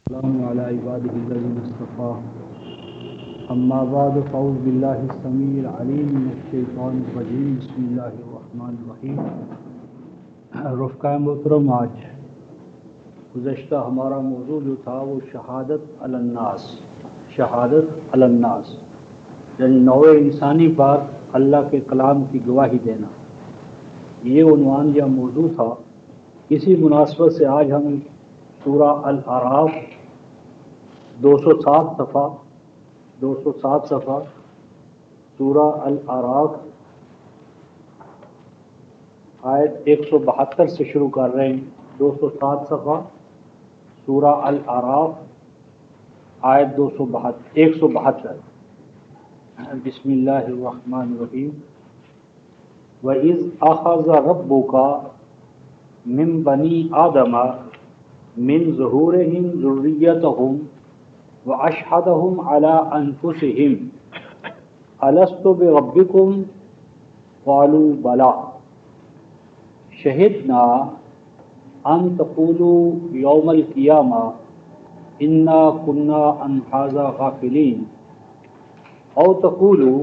السلام على عباده الذين اصطفى اما بعد فاعوذ بالله السميع العليم من الشيطان الرجيم بسم الله الرحمن الرحیم۔ رفقا محترم، آج گزشتہ ہمارا موضوع جو تھا وہ شہادت علی الناس یعنی نوع انسانی پر اللہ کے کلام کی گواہی دینا، یہ عنوان یا موضوع تھا۔ اسی مناسبت سے آج ہم سورہ الاعراف 207 صفحہ سورہ الاعراف آیت 172 سے شروع کر رہے ہیں۔ 207 صفحہ سورہ الاعراف آیت 172۔ بسم اللہ الرحمن الرحیم۔ وَإِذْ أَخَذَ رَبُّكَ مِنْ بَنِي آدَمَ مِنْ ظُهُورِهِمْ ذُرِّيَّتَهُمْ وَأَشْهَدَهُمْ عَلَىٰ أَنفُسِهِمْ أَلَسْتُ بِرَبِّكُمْ قَالُوا بَلَىٰ شَهِدْنَا أَن تَقُولُوا يَوْمَ الْقِيَامَةِ إِنَّا كُنَّا عَنْ هَٰذَا غَافِلِينَ أَوْ تَقُولُوا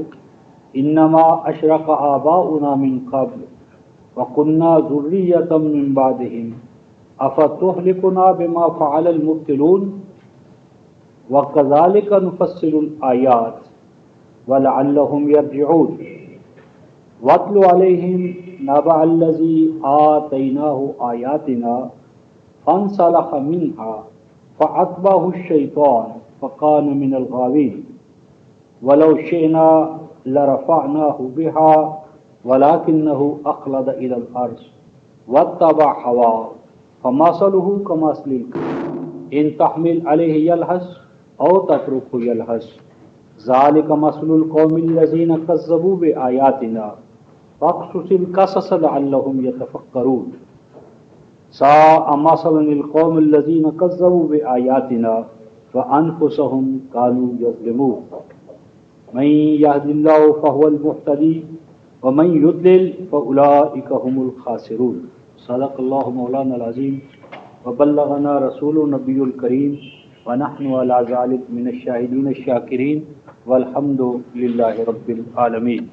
إِنَّمَا أَشْرَكَ آبَاؤُنَا مِنْ قَبْلُ وَكُنَّا ذُرِّيَّةً مِّن بَعْدِهِمْ أَفَتُهْلِكُنَا بِمَا فَعَلَ الْمُبْطِلُونَ وَكَذَلِكَ نُفَصِّلُ الْآيَاتِ وَلَعَلَّهُمْ يَرْجِعُونَ وَاتْلُ عَلَيْهِمْ نَبَأَ الَّذِي آتَيْنَاهُ آيَاتِنَا فَانسَلَخَ مِنْهَا فَأَتْبَعَهُ الشَّيْطَانُ فَكَانَ مِنَ الْغَاوِينَ وَلَوْ شِئْنَا لَرَفَعْنَاهُ بِهَا وَلَكِنَّهُ أَخْلَدَ إِلَى الْأَرْضِ وَاتَّبَعَ هَوَاهُ فَمَثَلُهُ كَمَثَلِ الْكَلْبِ إِن تَحْمِلْ عَلَيْهِ يَلْهَثْ أَوْ تَتْرُكْهُ يَلْهَثْ ذَلِكَ مَثَلُ الْقَوْمِ الَّذِينَ كَذَّبُوا بِآيَاتِنَا فَاقْصُصِ الْقَصَصَ لَعَلَّهُمْ يَتَفَكَّرُونَ سَاءَ مَثَلًا الْقَوْمُ الَّذِينَ كَذَّبُوا بِآيَاتِنَا وَأَنفُسَهُمْ كَانُوا يَظْلِمُونَ مَن يَهْدِ اللَّهُ فَهُوَ الْمُهْتَدِي وَمَن يُضْلِلْ فَأُولَٰئِكَ هُمُ الْخَاسِرُونَ۔ صدق اللہ مولانا العظیم وبلغنا رسول النبی الکریم ونحن علی ذلک من الشاہدین الشاکرین والحمد للہ رب العالمین۔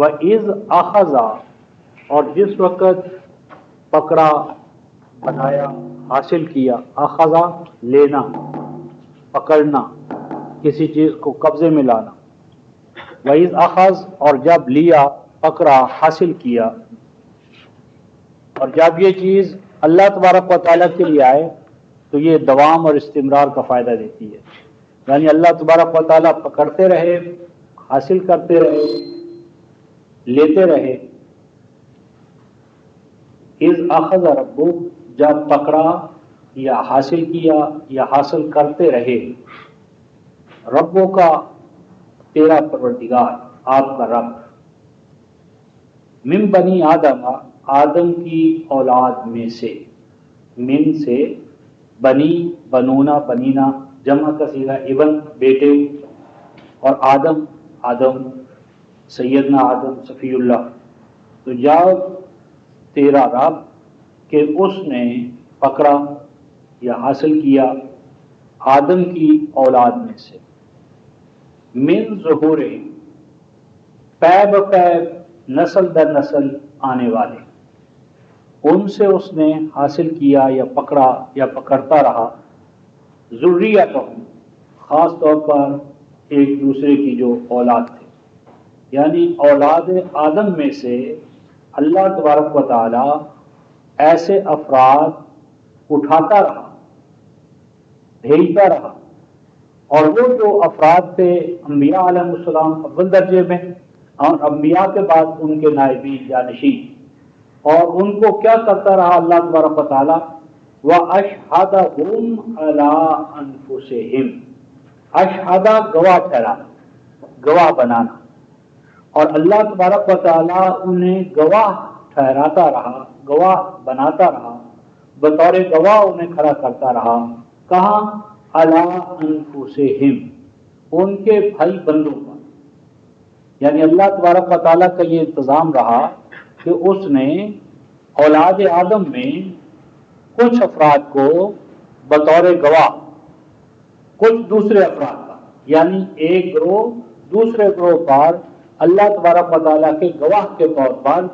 وَإِذْ أَخَذَ، اور جس وقت پکڑا، بنایا، حاصل کیا، اخذ لینا، پکڑنا، کسی چیز کو قبضے میں لانا۔ وَإِذْ أَخَذَ، اور جب لیا، پکڑا، حاصل کیا، اور جب یہ چیز اللہ تبارک و تعالیٰ کے لیے آئے تو یہ دوام اور استمرار کا فائدہ دیتی ہے، یعنی اللہ تبارک و تعالیٰ پکڑتے رہے، حاصل کرتے رہے، لیتے رہے۔ اذ اخذ ربک، جب پکڑا یا حاصل کیا یا حاصل کرتے رہے، ربوں کا، تیرا پروردگار، آپ کا رب، من بنی آدم، آدم کی اولاد میں سے، من سے، بنی، بنونا، بنینا، جمع کا صیغہ ابن، بیٹے، اور آدم، آدم، سیدنا آدم صفی اللہ۔ تو جب تیرا رب کہ اس نے پکڑا یا حاصل کیا آدم کی اولاد میں سے، من ظہور، پے بپے، نسل در نسل آنے والے، ان سے اس نے حاصل کیا یا پکڑا یا پکڑتا رہا، ذریتہم، خاص طور پر ایک دوسرے کی جو اولاد تھے، یعنی اولاد آدم میں سے اللہ تبارک و تعالی ایسے افراد اٹھاتا رہا، بھیجتا رہا، اور وہ جو افراد تھے انبیاء علیہ السلام اول درجے میں، اور انبیاء کے بعد ان کے نائبین جانشین، اور ان کو کیا کرتا رہا اللہ تبارک و تعالیٰ، وَأَشْهَدَهُمْ عَلَىٰ أَنفُسِهِمْ، اشہدہ، گواہ ٹھہرانا، گواہ بنانا، اور اللہ تبارک و تعالیٰ انہیں گواہ ٹھہراتا رہا، گواہ بناتا رہا، بطور گواہ انہیں کھڑا کرتا رہا، کہاں، عَلَىٰ أَنفُسِهِمْ، ان کے بھائی بندوں پر، یعنی اللہ تبارک و تعالیٰ کا یہ انتظام رہا کہ اس نے اولاد آدم میں کچھ افراد کو بطور گواہ کچھ دوسرے افراد کا، یعنی ایک گروہ دوسرے گروہ پر اللہ تبارک و تعالیٰ کے گواہ کے طور پر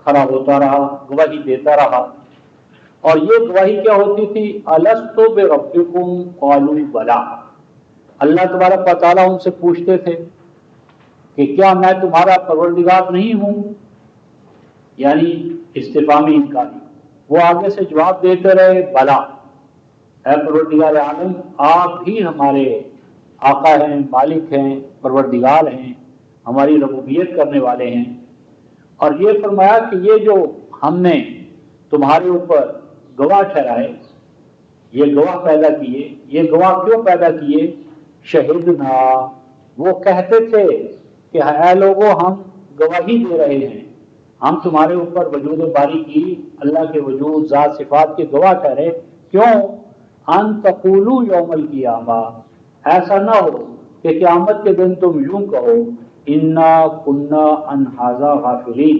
کھڑا ہوتا رہا، گواہی دیتا رہا۔ اور یہ گواہی کیا ہوتی تھی؟ الست بربکم قالوا بلا۔ اللہ تبارک و تعالیٰ ان سے پوچھتے تھے کہ کیا میں تمہارا پروردگار نہیں ہوں، یعنی استفہامی انکاری۔ وہ آگے سے جواب دیتے رہے بلا، اے پروردگار عالم آپ بھی ہمارے آقا ہیں، مالک ہیں، پروردگار ہیں، ہماری ربوبیت کرنے والے ہیں۔ اور یہ فرمایا کہ یہ جو ہم نے تمہارے اوپر گواہ ٹھہرائے، یہ گواہ پیدا کیے، یہ گواہ کیوں پیدا کیے؟ شہدنا، وہ کہتے تھے کہ اے لوگوں ہم گواہی دے رہے ہیں، ہم تمہارے اوپر وجود باری کی، اللہ کے وجود ذات صفات کے گواہ ٹھہرے۔ کیوں؟ ان تقولوا یوم القیامہ، ایسا نہ ہو کہ قیامت کے دن تم یوں کہو انا کنا عن ھذا غافلین،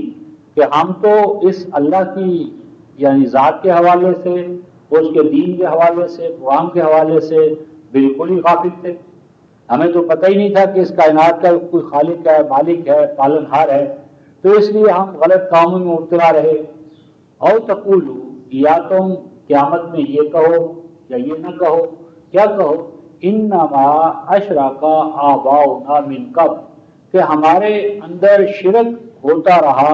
کہ ہم تو اس اللہ کی یعنی ذات کے حوالے سے، اس کے دین کے حوالے سے، قرآن کے حوالے سے بالکل ہی غافل تھے، ہمیں تو پتہ ہی نہیں تھا کہ اس کائنات کا کوئی خالق ہے، مالک ہے، پالن ہار ہے، تو اس لیے ہم غلط کاموں میں مبتلا رہے۔ او تقولو، یا تم قیامت میں یہ کہو یا یہ نہ کہو، کیا کہو؟ انما اشرک آباؤنا من قبل، کہ ہمارے اندر شرک ہوتا رہا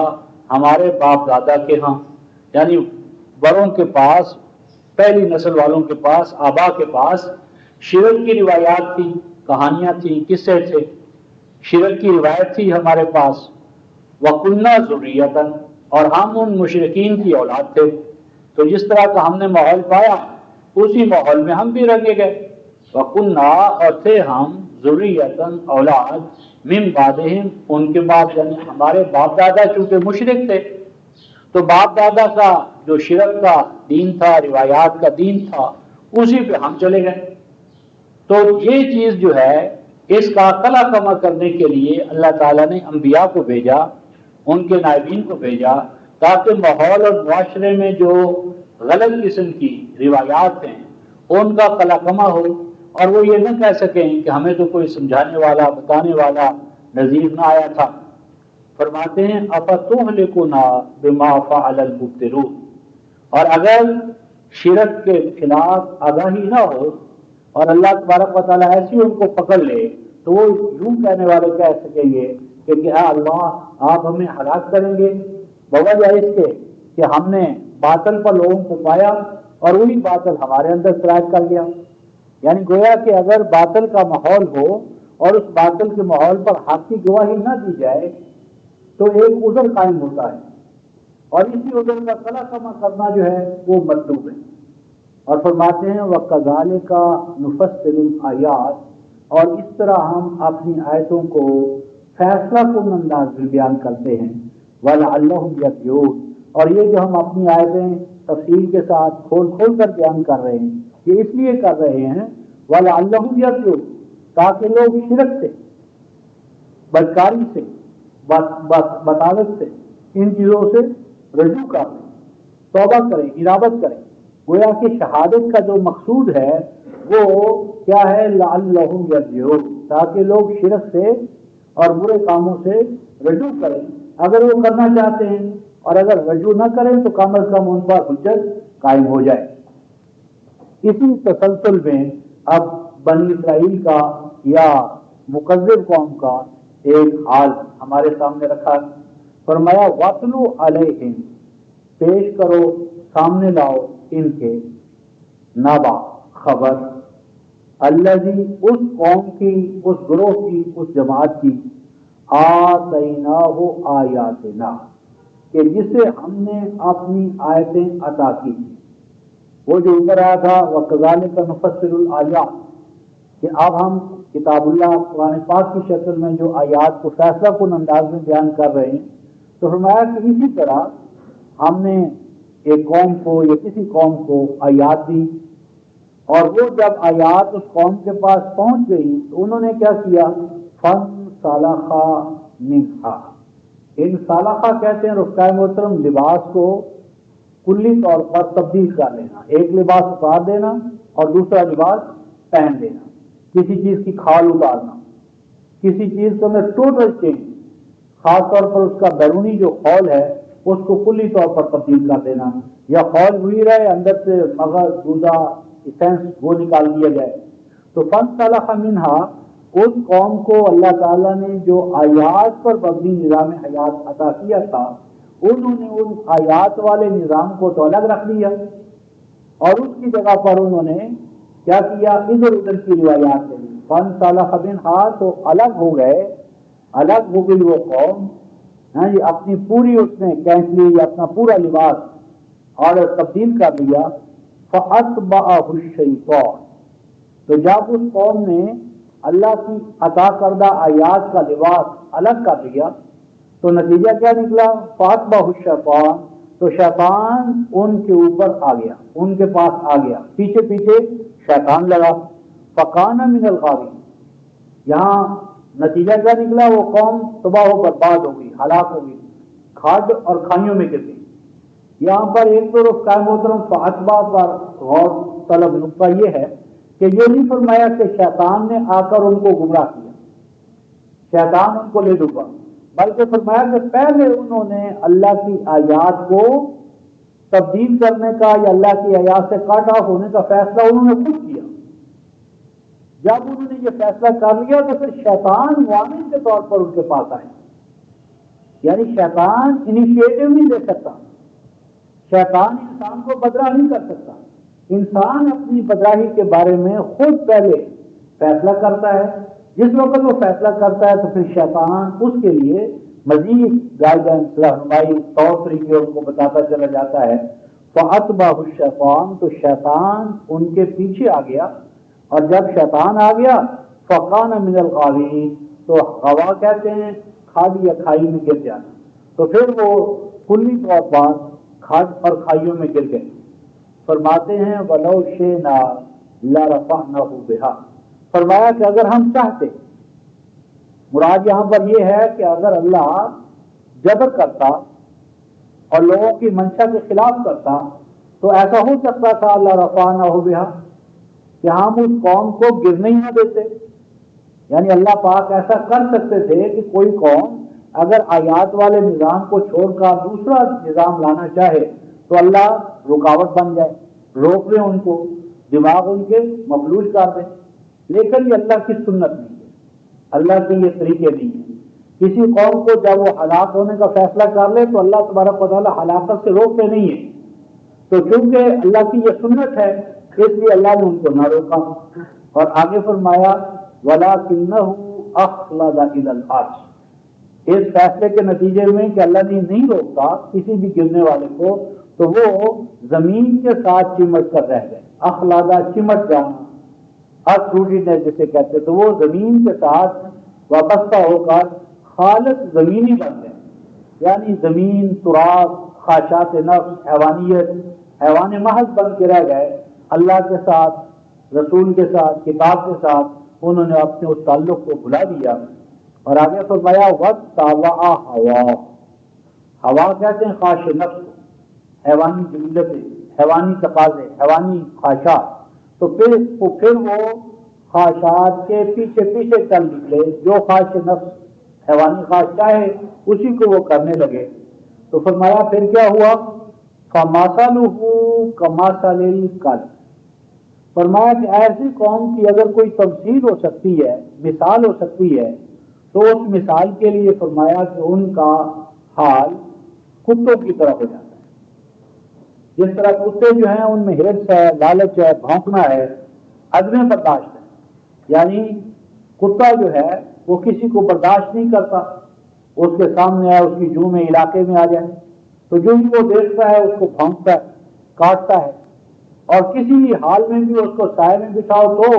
ہمارے باپ دادا کے ہاں، یعنی بڑوں کے پاس، پہلی نسل والوں کے پاس، آبا کے پاس شرک کی روایات تھی، کہانیاں تھیں، قصے تھے، شرک کی روایت تھی ہمارے پاس۔ وَكُنَّا ذُرِّيَّةً، اور ہم ان مشرکین کی اولاد تھے، تو جس طرح کا ہم نے ماحول پایا اسی ماحول میں ہم بھی رنگے گئے۔ وَكُنَّا، اور تھے ہم، ذُرِّيَّةً اولاد، من بعدہم، ان کے بعد یعنی ہمارے باپ دادا چونکہ مشرک تھے تو باپ دادا کا جو شرک کا دین تھا، روایات کا دین تھا، اسی پہ ہم چلے گئے۔ تو یہ چیز جو ہے اس کا قلع کما کرنے کے لیے اللہ تعالیٰ نے انبیاء کو بھیجا، ان کے نائبین کو بھیجا، تاکہ ماحول اور معاشرے میں جو غلط قسم کی روایات ہیں ان کا قلع کما ہو، اور وہ یہ نہ کہہ سکیں کہ ہمیں تو کوئی سمجھانے والا، بتانے والا نذیر نہ آیا تھا۔ فرماتے ہیں افتہلکنا بما فعل المبطلون، اور اگر شرک کے خلاف آگاہی نہ ہو اور اللہ تبارک و تعالیٰ ایسی ان کو پکڑ لے تو وہ یوں کہنے والے کہہ سکیں گے کہ کیا اللہ آپ ہمیں ہلاک کریں گے بوجہ اس کے کہ ہم نے باطل پر لوگوں کو پایا اور وہی باطل ہمارے اندر سرایت کر گیا۔ یعنی گویا کہ اگر باطل کا ماحول ہو اور اس باطل کے ماحول پر حق کی گواہی نہ دی جائے تو ایک عذر قائم ہوتا ہے، اور اسی عذر کا قلع کما کرنا جو ہے وہ مطلوب ہے۔ اور فرماتے ہیں وَكَذَلِكَ نُفَصِّلُ الْآيَاتِ، اور اس طرح ہم اپنی آیتوں کو فیصلہ کن انداز میں بیان کرتے ہیں۔ وَلَعَلَّهُمْ يَرْجِعُونَ، اور یہ جو ہم اپنی آیتیں تفصیل کے ساتھ کھول کھول کر بیان کر رہے ہیں یہ اس لیے کر رہے ہیں وَلَعَلَّهُمْ يَرْجِعُونَ، تاکہ لوگ شرک سے، بدکاری سے، بطالت سے، ان چیزوں سے رجوع کر لیں، توبہ کریں، انابت کریں۔ گویا کہ شہادت کا جو مقصود ہے وہ کیا ہے؟ لعلہم یرجعون، تاکہ لوگ شرک سے اور برے کاموں سے رجوع کریں اگر وہ کرنا چاہتے ہیں، اور اگر رجوع نہ کریں تو کم از کم ان پر حجت قائم ہو جائے۔ اسی تسلسل میں اب بنی اسرائیل کا یا مکذب قوم کا ایک حال ہمارے سامنے رکھا۔ فرمایا وَاتْلُ عَلَيْهِمْ، پیش کرو، سامنے لاؤ ان کے، نبا، خبر، الذی، اس قوم کی، اس گروہ کی، اس جماعت کی، آتیناہ آیاتنا، کہ جسے ہم نے اپنی آیتیں عطا کی تھی۔ وہ جو اوپر آیا تھا وَكَذَلِكَ نُفَصِّلُ الْآيَاتِ، کہ اب ہم کتاب اللہ قرآن پاک کی شکل میں جو آیات کو فیصلہ کن انداز میں بیان کر رہے ہیں، تو فرمایا کہ اسی طرح ہم نے ایک قوم کو یا کسی قوم کو آیات دی، اور وہ جب آیات اس قوم کے پاس پہنچ گئی تو انہوں نے کیا کیا؟ فَانْسَلَخَ مِنْهَا، انسلخ کہتے ہیں رفقائے محترم لباس کو کلی طور پر تبدیل کر لینا، ایک لباس اتار دینا اور دوسرا لباس پہن لینا، کسی چیز کی کھال اتارنا، کسی چیز کو میں ٹوٹل چینج، خاص طور پر اس کا بیرونی جو خول ہے اس کو کلی طور پر تبدیل کر دینا، یا خول ہوئی رہے اندر سے مغز گودا اسینس وہ نکال دیا جائے۔ تو فانسلخ منہا، اس قوم کو اللہ تعالیٰ نے جو آیات پر مبنی نظام حیات عطا کیا تھا، انہوں نے ان آیات والے نظام کو تو الگ رکھ دیا، اور اس کی جگہ پر انہوں نے کیا کیا، ادھر ادھر کی روایات لے لی۔ فانسلخ منہا، تو الگ ہو گئے، الگ ہو گئی وہ قوم، ہاں جی، اپنی پوری اس نے کہہ لی، اپنا پورا لباس اور تبدیل کر لیا۔ فَأَتْبَعَهُ الشَّيْطَانُ، تو جب اس قوم نے اللہ کی عطا کردہ آیات کا لباس الگ کر لیا تو نتیجہ کیا نکلا؟ فَأَتْبَعَهُ الشَّيْطَانُ، تو شیطان ان کے اوپر آ گیا، ان کے پاس آ گیا، پیچھے پیچھے شیطان لگا۔ فَكَانَ مِنَ الْغَاوِينَ، یہاں نتیجہ کیا نکلا؟ وہ قوم تباہ و برباد ہو گئی، ہلاک ہو گئی، کھاد اور کھائیوں میں گر گئی۔ یہاں پر ایک تو رفقائے محترم فاتبہ پر غور طلب نقطہ یہ ہے کہ یہ نہیں فرمایا کہ شیطان نے آ کر ان کو گمراہ کیا، شیطان ان کو لے ڈوبا، بلکہ فرمایا کہ پہلے انہوں نے اللہ کی آیات کو تبدیل کرنے کا یا اللہ کی آیات سے کٹ آف ہونے کا فیصلہ انہوں نے خود کیا۔ جب انہوں نے یہ فیصلہ کر لیا تو پھر شیطان معاون کے طور پر ان کے پاس آئے، یعنی شیطان انیشیٹو نہیں لے سکتا، شیطان انسان کو بدراہ نہیں کر سکتا، انسان اپنی بدراہی کے بارے میں خود پہلے فیصلہ کرتا ہے۔ جس وقت وہ فیصلہ کرتا ہے تو پھر شیطان اس کے لیے مزید گائیڈنس، رہنمائی، طور طریقے ان کو بتاتا چلا جاتا ہے۔ فَأَتْبَعَهُ الشَّيْطَانُ، تو شیطان ان کے پیچھے آ گیا، اور جب شیطان آ گیا فَكَانَ مِنَ الْغَاوِينَ، تو غوا کہتے ہیں کھاد یا کھائی میں گر جانا، تو پھر وہ کلی طور پر کھاد اور کھائیوں میں گر گئے۔ فرماتے ہیں وَلَوْ شِئْنَا لَرَفَعْنَاهُ بِهَا، فرمایا کہ اگر ہم چاہتے، مراد یہاں پر یہ ہے کہ اگر اللہ جبر کرتا اور لوگوں کی منشا کے خلاف کرتا تو ایسا ہو سکتا تھا اللہ رفعناہ بہا کہ ہم اس قوم کو گرنے ہی نہ دیتے، یعنی اللہ پاک ایسا کر سکتے تھے کہ کوئی قوم اگر آیات والے نظام کو چھوڑ کر دوسرا نظام لانا چاہے تو اللہ رکاوٹ بن جائے، روک لیں ان کو، دماغ ان کے مفلوج کر دیں، لیکن یہ اللہ کی سنت نہیں ہے، اللہ کے یہ طریقے نہیں ہیں۔ کسی قوم کو جب وہ ہلاک ہونے کا فیصلہ کر لے تو اللہ تبارک و تعالیٰ ہلاکت سے روکتے نہیں ہیں، تو چونکہ اللہ کی یہ سنت ہے اس لیے اللہ نے ان کو نہ روکا، اور آگے فرمایا وَلَكِنَّهُ أَخْلَدَ إِلَى الْأَرْضِ، اس فیصلے کے نتیجے میں کہ اللہ نے نہیں روکتا کسی بھی گرنے والے کو تو وہ زمین کے ساتھ چمٹ کر رہ گئے، اخلادہ چمٹ جانا، ارتھروٹیڈنس جسے کہتے، تو وہ زمین کے ساتھ وابستہ ہو کر خالص زمینی بن گئے، یعنی زمین، تراب، خاشات نفس، حیوانیت، حیوان محض بن کے رہ گئے۔ اللہ کے ساتھ، رسول کے ساتھ، کتاب کے ساتھ انہوں نے اپنے اس تعلق کو بھلا دیا۔ اور آگے فرمایا وَاتَّبَعَ هَوَاهُ، ہوا کہتے ہیں خواہش نفس کو، حیوانی جبلتیں، حیوانی تقاضے، حیوانی خواہشات، تو پھر وہ خواہشات کے پیچھے پیچھے چل نکلے، جو خواہش نفس حیوانی خواہش چاہے اسی کو وہ کرنے لگے۔ تو فرمایا پھر کیا ہوا؟ فَمَثَلُهُ كَمَثَلِ الْكَلْبِ، فرمایا کہ ایسی قوم کی اگر کوئی تمثیل ہو سکتی ہے، مثال ہو سکتی ہے، تو اس مثال کے لیے فرمایا کہ ان کا حال کتوں کی طرح ہو جاتا ہے۔ جس طرح کتے جو ہیں ان میں ہرس ہے، لالچ ہے، بھونکنا ہے، عدم برداشت ہے، یعنی کتا جو ہے وہ کسی کو برداشت نہیں کرتا، اس کے سامنے آئے، اس کی جو میں علاقے میں آ جائے تو جو ہی وہ دیکھتا ہے اس کو بھونکتا ہے، کاٹتا ہے، اور کسی بھی حال میں بھی اس کو سائے میں بٹھاؤ تو،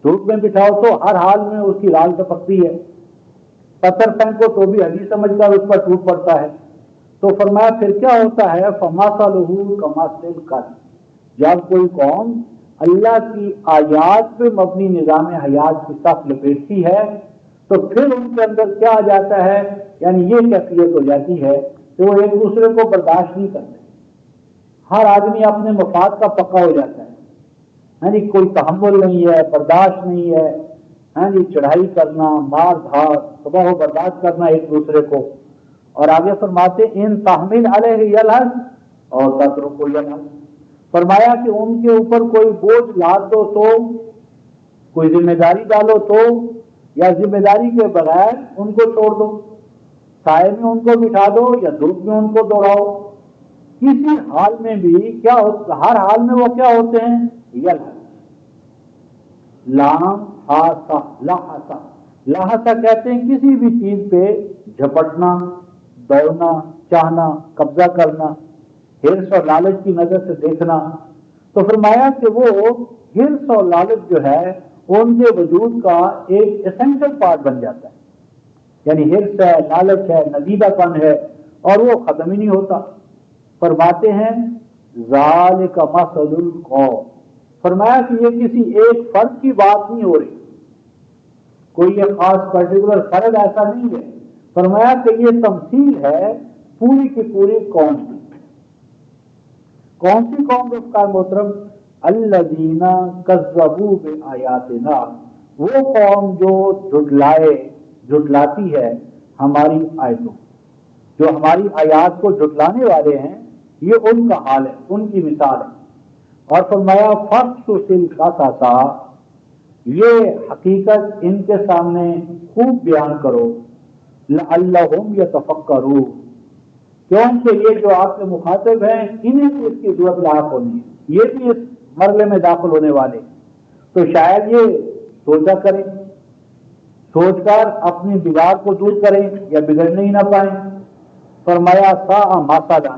دھوپ میں بٹھاؤ تو، ہر حال میں اس کی رال ٹپکتی ہے، پتھر پھینکو تو بھی حدیث سمجھ کر اس پر ٹوٹ پڑتا ہے۔ تو فرمایا پھر کیا ہوتا ہے؟ فَمَثَلُهُ كَمَثَلِ الْكَلْبِ، جب کوئی قوم اللہ کی آیات پہ مبنی نظام حیات کی صف لپیٹتی ہے تو پھر ان کے اندر کیا آ جاتا ہے؟ یعنی یہ کیفیت ہو جاتی ہے کہ وہ ایک دوسرے کو برداشت نہیں کرتے، ہر آدمی اپنے مفاد کا پکا ہو جاتا ہے، ہاں جی کوئی تحمل نہیں ہے، برداشت نہیں ہے، ہاں جی چڑھائی کرنا، مار دھاڑ، تباہ و برباد کرنا ایک دوسرے کو. اور آگے فرماتے ان تحمل علیہ یلحظ اور تترکہ یلحظ، فرمایا کہ ان کے اوپر کوئی بوجھ لاد دو تو، کوئی ذمہ داری ڈالو تو، یا ذمہ داری کے بغیر ان کو چھوڑ دو، سائے میں ان کو بٹھا دو یا دھوپ میں ان کو دوڑاؤ، کسی حال میں بھی کیا ہر حال میں وہ کیا ہوتے ہیں؟ یلحظ. لام ہاسا لاحسا، لاحسا کہتے ہیں کسی بھی چیز پہ جھپٹنا، دوڑنا، چاہنا، قبضہ کرنا، ہرس اور لالچ کی نظر سے دیکھنا. تو فرمایا کہ وہ ہرس اور لالچ جو ہے ان کے وجود کا ایک اسینشل پارٹ بن جاتا ہے. یعنی ہرس ہے، لالچ ہے، ندیدہ پن ہے، اور وہ ختم ہی نہیں ہوتا. فرماتے ہیں ذالک مثل القوم، فرمایا کہ یہ کسی ایک فرد کی بات نہیں ہو رہی، کوئی ایک خاص پرٹیکولر فرد ایسا نہیں ہے. فرمایا کہ یہ تمثیل ہے پوری کی پوری قوم کی. کون سی قوم کا محترم؟ الذین کذبوا بآیاتنا، وہ قوم جو جھٹلاتی ہے ہماری آیتوں، جو ہماری آیات کو جھٹلانے والے ہیں، یہ ان کا حال ہے، ان کی مثال ہے. اور فرمایا فقصص القصص، یہ حقیقت ان کے سامنے خوب بیان کرو، لعلہم یتفکرون، کیونکہ یہ جو آپ کے مخاطب ہیں انہیں بھی اس کی ضرورت لاحق ہونی ہے، یہ بھی اس مرحلے میں داخل ہونے والے، تو شاید یہ سوچا کریں، سوچ کر اپنی بگاڑ کو دور کریں یا بگڑنے ہی نہ پائیں. فرمایا ساء مثلا،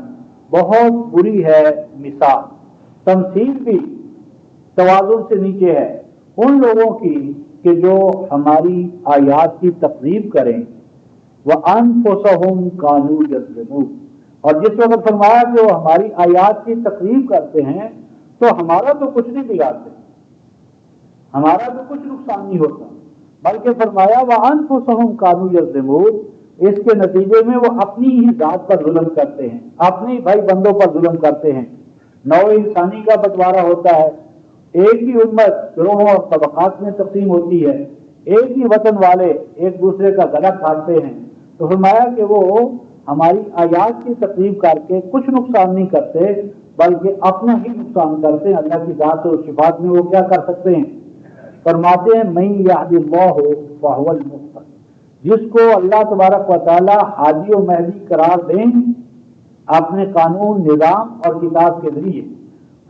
بہت بری ہے مثال، تمثیل بھی توازن سے نیچے ہے ان لوگوں کی کہ جو ہماری آیات کی تکذیب کریں. وَأَنفُسَهُمْ كَانُوا يَظْلِمُونَ، اور جس وقت فرمایا کہ وہ ہماری آیات کی تکذیب کرتے ہیں تو ہمارا تو کچھ نہیں بگاڑتے، ہمارا تو کچھ نقصان نہیں ہوتا، بلکہ فرمایا وَأَنفُسَهُمْ كَانُوا يَظْلِمُونَ، اس کے نتیجے میں وہ اپنی ہی ذات پر ظلم کرتے ہیں، اپنے بھائی بندوں پر ظلم کرتے ہیں. نوع انسانی کا بٹوارا ہوتا ہے، ایک ہی امت گروہوں اور طبقات میں تقسیم ہوتی ہے، ایک ہی وطن والے ایک دوسرے کا گلا کاٹتے ہیں. تو فرمایا کہ وہ ہماری آیات کی تقریب کر کے کچھ نقصان نہیں کرتے بلکہ اپنا ہی نقصان کرتے ہیں. اللہ کی ذات اور صفات میں وہ کیا کر سکتے ہیں؟ فرماتے ہیں من یہد اللہ فہو المہتد، جس کو اللہ تبارک و تعالی ہادی و مہدی قرار دیں اپنے قانون، نظام اور کتاب کے ذریعے،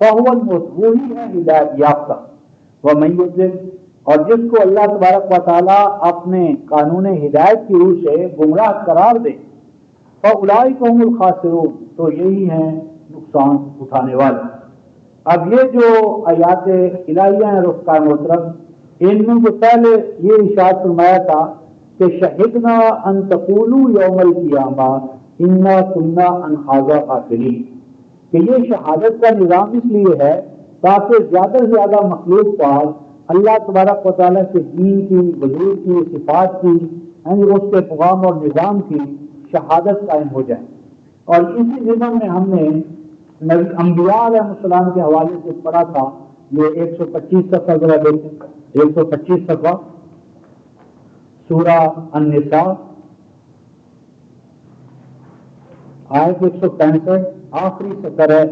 فہو المہتد، وہی ہے ہدایت یافتہ. ومن یضلل، اور جس کو اللہ تبارک و تعالیٰ اپنے قانون ہدایت کی روح سے گمراہ قرار دے، فاولئک هم الخاسرون، تو یہی ہیں نقصان اٹھانے والے. اب یہ جو آیات الہیہ ہیں رفقا محترم، ان میں جو پہلے یہ ارشاد فرمایا تھا کہ شہدنا ان تقولوا یوم القیامہ انا کنا عن ھذا غافلین، کہ یہ شہادت کا نظام اس لیے ہے تاکہ زیادہ سے زیادہ مخلوق پر اللہ تبارک و تعالیٰ کے دین کی، وجود کی، صفات کی، یعنی اس کے پیغام اور نظام کی شہادت قائم ہو جائے. اور اسی نظام میں ہم نے انبیاء علیہ السلام کے حوالے سے پڑھا تھا. یہ 125 صفحہ ذرا دیکھیں، 125 صفحہ سورہ النساء آیت 165، آخری سطر ہے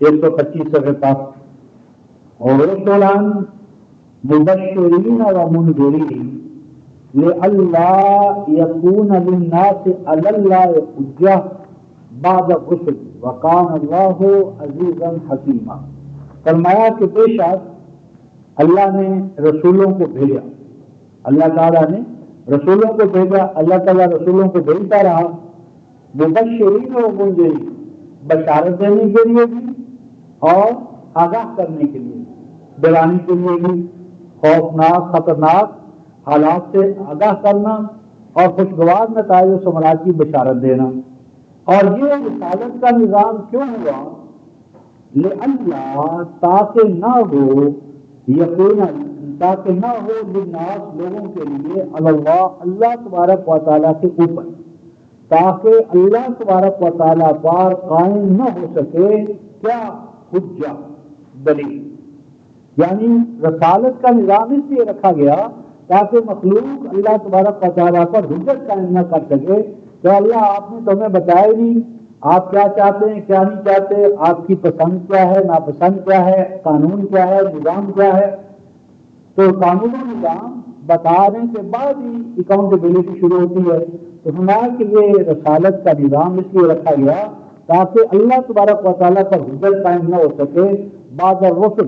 125 صفحے تک. اور رسولان مبشرین و منذرین لئلا یکون للناس علی اللہ حجہ بعد الرسل وکان اللہ عزیزا حکیما. فرمایا کہ بے شک اللہ نے رسولوں کو بھیجا، اللہ تعالیٰ نے رسولوں کو بھیجا، اللہ تعالیٰ رسولوں کو بھیجتا رہا، مبشرین و منذرین، بشارت دینے کے لیے بھی اور آگاہ کرنے کے لیے، ڈرانے کے لیے بھی، خوفناک خطرناک حالات سے آگاہ کرنا اور خوشگوار نتائج و ثمرات کی بشارت دینا. اور یہ رسالت کا نظام کیوں ہوا؟ لئلا، تاکہ نہ ہو، یقینا تاکہ نہ ہو للناس لوگوں کے لیے، اللہ اللہ تبارک و تعالیٰ کے اوپر، تاکہ اللہ تبارک و تعالیٰ پر قائم نہ ہو سکے کیا؟ حجہ، دلیل. یعنی رسالت کا نظام اس لیے رکھا گیا تاکہ مخلوق اللہ تبارک و تعالیٰ پر حجت قائم نہ کر سکے کہ اللہ آپ نے تمہیں بتایا ہی نہیں، آپ کیا چاہتے ہیں کیا نہیں چاہتے، آپ کی پسند کیا ہے ناپسند کیا ہے، قانون کیا ہے نظام کیا ہے۔ تو قانون و نظام بتانے کے بعد ہی اکاؤنٹیبلٹی شروع ہوتی ہے۔ تو ہمارا کہ یہ رسالت کا نظام اس لیے رکھا گیا تاکہ اللہ تبارک و تعالیٰ پر حجت قائم نہ ہو سکے بعد الرسل،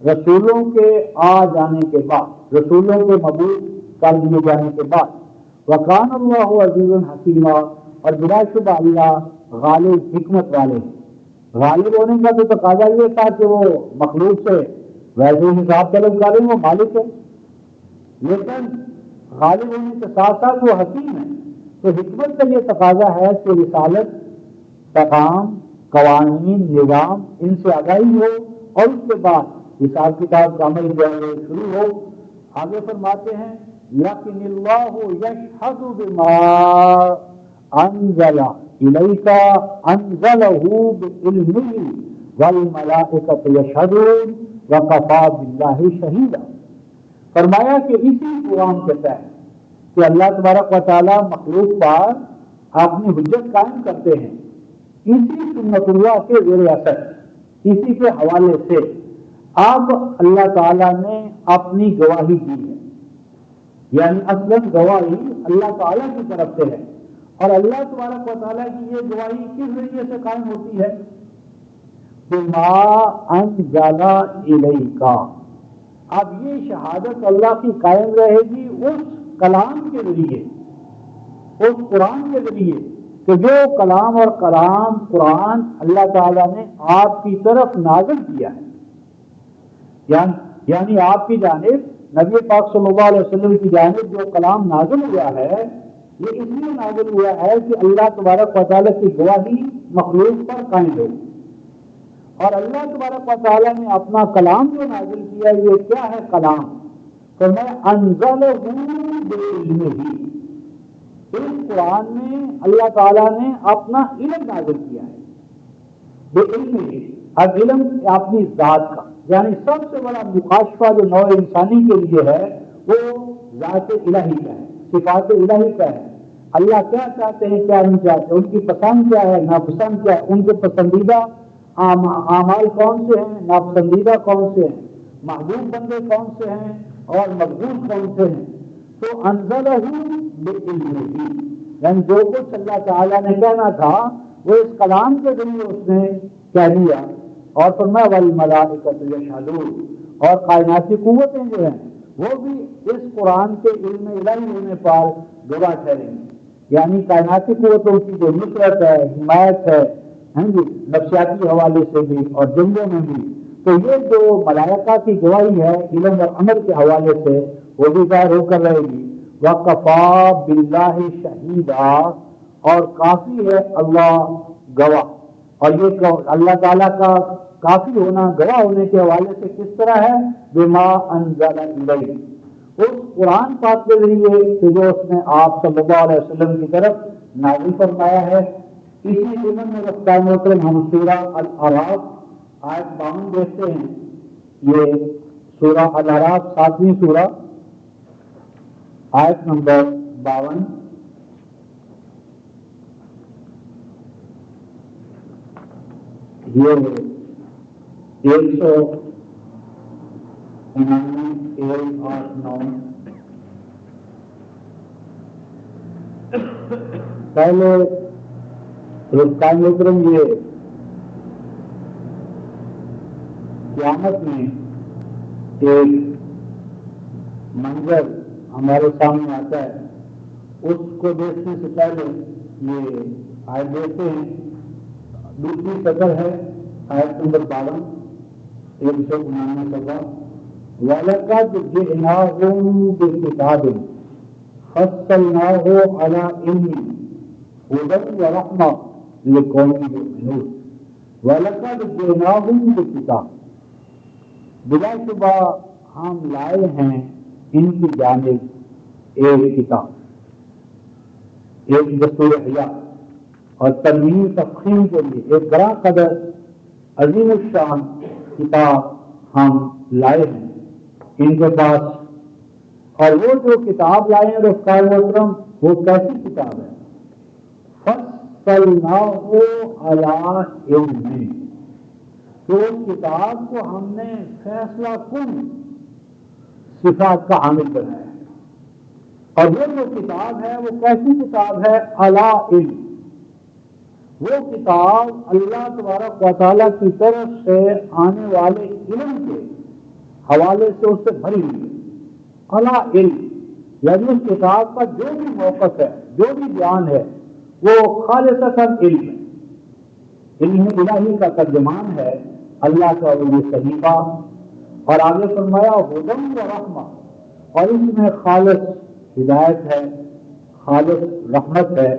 رسولوں کے آ جانے کے بعد، رسولوں کے مبعوث کر دیے جانے کے بعد۔ وکان اللہ عزیز حکیمہ، اور بلا شبہ اللہ غالب حکمت والے۔ غالب ہونے کا تو تقاضا یہ تھا کہ وہ مخلوق سے ویسے حساب طلب کریں، وہ مالک ہے، لیکن غالب ہونے کے ساتھ ساتھ وہ حکیم ہے۔ تو حکمت کا یہ تقاضا ہے کہ رسالت، پیغام، قوانین، نظام ان سے آگاہی ہو اور اس کے بعد حساب کتاب کا عمل جو ہے شروع ہو۔ آگے فرماتے ہیں لیکن اللہ یشہد بما انزل الیک انزلہ بعلمہ والملائکۃ یشہدون وکفی باللہ شہیدا۔ فرمایا کہ اسی قرآن کے تحت کہ اللہ تبارک و تعالیٰ مخلوق پر اپنی حجت قائم کرتے ہیں، اسی سنت اللہ کے زیر اثر، اسی کے حوالے سے اب اللہ تعالیٰ نے اپنی گواہی دی ہے۔ یعنی اصلاً گواہی اللہ تعالیٰ کی طرف سے ہے، اور اللہ تبارک و تعالیٰ کی یہ گواہی کس ذریعے سے قائم ہوتی ہے؟ بما انزل الیک۔ اب یہ شہادت اللہ کی قائم رہے گی اس کلام کے ذریعے، اس قرآن کے ذریعے، کہ جو کلام اور کلام قرآن اللہ تعالیٰ نے آپ کی طرف نازل کیا ہے۔ یعنی آپ کی جانب نبی پاک صلی اللہ علیہ وسلم کی جانب جو کلام نازل ہوا ہے، یہ اس لیے نازل ہوا ہے کہ اللہ تبارک و تعالیٰ کی گواہی مخلوق پر قائم ہو۔ اور اللہ تبارک و تعالیٰ نے اپنا کلام جو نازل کیا، یہ کیا ہے کلام؟ تو میں انزلہ بعلمہ، اس قرآن میں اللہ تعالیٰ نے اپنا علم نازل کیا ہے، بعلمہ، اب علم اپنی ذات کا، یعنی سب سے بڑا مکاشفہ جو نوع انسانی کے لیے ہے وہ ذات الہی کا ہے، صفات الہی کا ہے۔ اللہ کیا چاہتے ہیں کیا نہیں چاہتے، ان کی پسند کیا ہے ناپسند کیا ہے، ان کے پسندیدہ اعمال کون سے ہیں، ناپسندیدہ کون سے ہیں، محبوب بندے کون سے ہیں اور مقبول کون سے ہیں۔ تو انزلہ بعلمہ، یعنی جو کچھ اللہ تعالیٰ نے کہنا تھا وہ اس کلام کے ذریعے اس نے کہہ دیا۔ اور فرمایا والملائکۃ یشہدون، اور کائناتی قوتیں جو ہیں وہ بھی اس قرآن کے علم الہی ہونے پر گواہ ٹھہریں گی۔ یعنی کائناتی قوتوں کی جو نصرت ہے، حمایت ہے، نفسیاتی حوالے سے بھی اور جنگوں میں بھی، تو یہ جو ملائکہ کی گواہی ہے علم اور عمل کے حوالے سے وہ بھی ظاہر ہو کر رہے گی۔ وَكَفَى بِاللَّهِ شَهِيدًا، اور کافی ہے اللہ گواہ۔ اور یہ اللہ تعالیٰ کا کافی ہونا، گواہ ہونے کے حوالے سے کس طرح ہے؟ بما انزل الیک، اس قرآن پاک کے ذریعے کہ جو اس نے آپ صلی اللہ علیہ وسلم کی طرف نازل فرمایا ہے۔ اسی ضمن میں رفتہ محترم ہم سورہ الاعراف آیت 52 دیکھتے ہیں۔ یہ سورہ الاعراف 7ویں سورہ، آیت نمبر 52۔ یہ 199 1 اور 9 پہلے رفتہ محترم یہ قیامت میں ایک منظر ہمارے سامنے آتا ہے، اس کو دیکھنے سے پہلے یہ آیت دیکھتے ہیں۔ دوسری سطر ہے آیت نمبر 52، 199 صفحہ۔ وَلَقَدْ جِئْنَاهُمْ بِكِتَابٍ فَصَّلْنَاهُ عَلَىٰ عِلْمٍ هُدًى وَرَحْمَةً لِقَوْمٍ يُؤْمِنُونَ۔ وَلَقَدْ جِئْنَاهُمْ بِكِتَابٍ، بلا شبہ ہم لائے ہیں ان کی جانب ایک کتاب، ایک دستور حیات اور ترمیم تفخیم کے لیے ایک بڑا قدر عظیم الشان کتاب ہم لائے ہیں ان کے پاس، اور وہ جو کتاب لائے ہیں رفقائے محترم وہ کیسی کتاب ہے؟ فَصَّلْنَاهُ عَلَىٰ عِلْمٍ، تو اس کتاب کو ہم نے فیصلہ کن صفات کا حامل بنایا ہے۔ اور وہ جو کتاب ہے وہ کیسی کتاب ہے؟ عَلَىٰ علم، وہ کتاب اللہ تبارک و تعالیٰ کی طرف سے آنے والے علم کے حوالے سے اس سے بھری ہوئی ہے۔ عَلَىٰ علم یعنی اس کتاب کا جو بھی موقف ہے، جو بھی بیان ہے، وہ خالصتاً علم ہے، علم الہی کا ترجمان ہے، اللہ کا وہ صحیفہ۔ اور آگے فرمایا ہدی و رحمہ، اور اس میں خالص ہدایت ہے، خالص رحمت ہے،